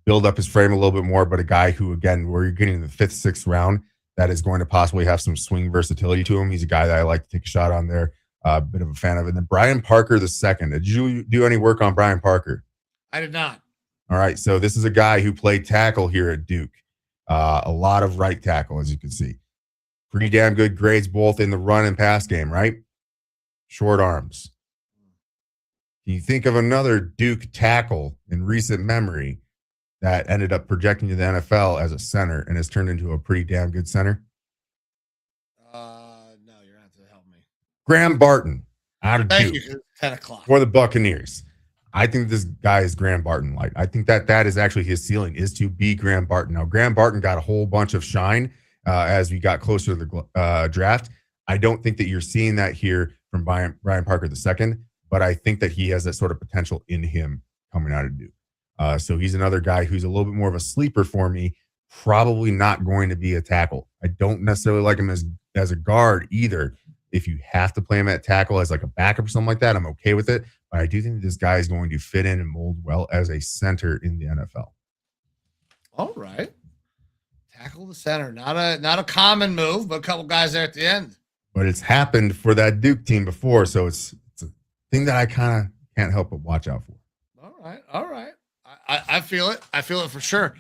build up his frame a little bit more, but a guy who, again, where you're getting in the 5th, 6th round, that is going to possibly have some swing versatility to him. He's a guy that I like to take a shot on there. A bit of a fan of it. And then Brian Parker II. Did you do any work on Brian Parker? I did not. All right. So this is a guy who played tackle here at Duke. A lot of right tackle, as you can see. Pretty damn good grades both in the run and pass game, right? Short arms. Can you think of another Duke tackle in recent memory that ended up projecting to the NFL as a center and has turned into a pretty damn good center? No, you're going to have to help me. Graham Barton out of Thank Duke. you. 10 o'clock. For the Buccaneers. I think this guy is Graham Barton light. I think that is actually his ceiling, is to be Graham Barton. Now, Graham Barton got a whole bunch of shine as we got closer to the draft. I don't think that you're seeing that here from Brian Parker II, but I think that he has that sort of potential in him coming out of Duke. So he's another guy who's a little bit more of a sleeper for me, probably not going to be a tackle. I don't necessarily like him as a guard either. If you have to play him at tackle as like a backup or something like that, I'm okay with it. But I do think this guy is going to fit in and mold well as a center in the NFL. All right. Tackle the center. Not a common move, but a couple guys there at the end. But it's happened for that Duke team before, so it's a thing that I kind of can't help but watch out for. All right. I feel it. I feel it for sure.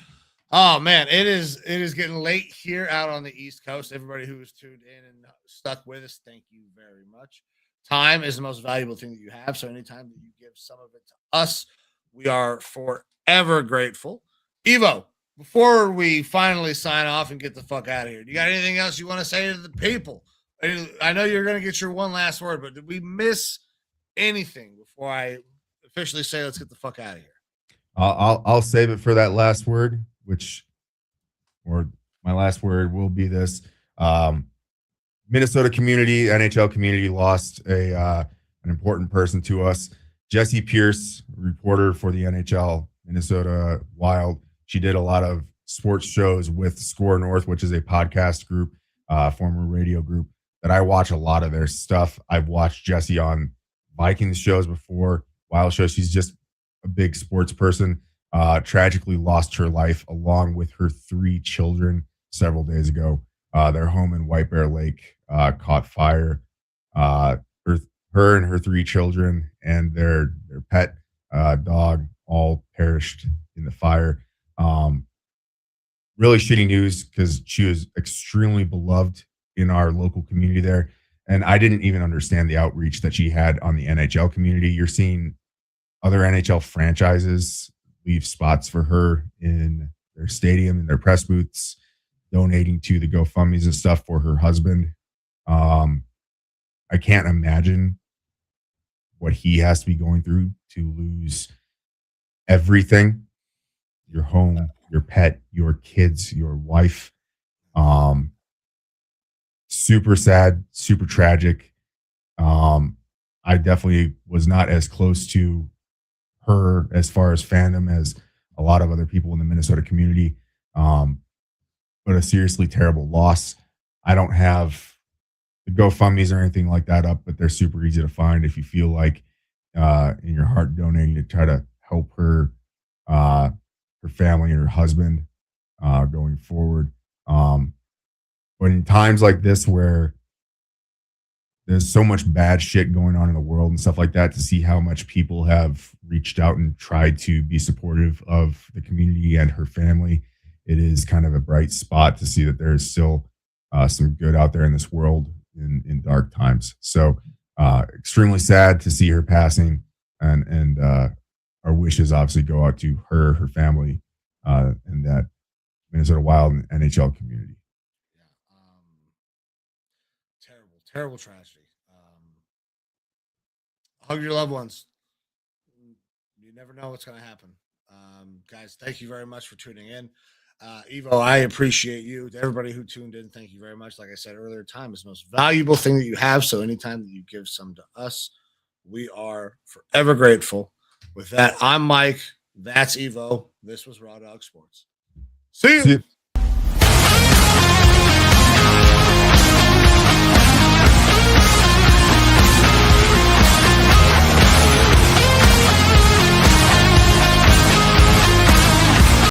Oh man, it is getting late here out on the East Coast. Everybody who was tuned in and stuck with us, thank you very much. Time is the most valuable thing that you have. So anytime that you give some of it to us, we are forever grateful. Evo, before we finally sign off and get the fuck out of here, do you got anything else you want to say to the people? I know you're going to get your one last word, but did we miss anything before I officially say let's get the fuck out of here? I'll save it for that last word, or my last word will be this. Minnesota community, NHL community lost an important person to us. Jessie Pierce, reporter for the NHL Minnesota Wild. She did a lot of sports shows with Score North, which is a podcast group, former radio group that I watch a lot of their stuff. I've watched Jessie on Vikings shows before, Wild shows. She's just a big sports person. Tragically lost her life along with her 3 children several days ago. Their home in White Bear Lake caught fire. Her and her 3 children and their pet dog all perished in the fire. Really shitty news because she was extremely beloved in our local community there. And I didn't even understand the outreach that she had on the NHL community. You're seeing other NHL franchises leave spots for her in their stadium, in their press booths, donating to the GoFundMes and stuff for her husband. I can't imagine what he has to be going through to lose everything: your home, your pet, your kids, your wife. Super sad, super tragic. I definitely was not as close to her as far as fandom as a lot of other people in the Minnesota community. But a seriously terrible loss. I don't have the GoFundMes or anything like that up, but they're super easy to find if you feel like in your heart donating to try to help her family and her husband going forward. But in times like this where there's so much bad shit going on in the world and stuff like that, to see how much people have reached out and tried to be supportive of the community and her family, it is kind of a bright spot to see that there is still some good out there in this world in dark times. So extremely sad to see her passing, and our wishes obviously go out to her family, and that Minnesota Wild and NHL community. Terrible tragedy. Hug your loved ones. You never know what's going to happen. Guys, thank you very much for tuning in. Evo, I appreciate you. To everybody who tuned in, thank you very much. Like I said earlier, time is the most valuable thing that you have. So anytime that you give some to us, we are forever grateful. With that, I'm Mike. That's Evo. This was Raw Dog Sports. See you. See you.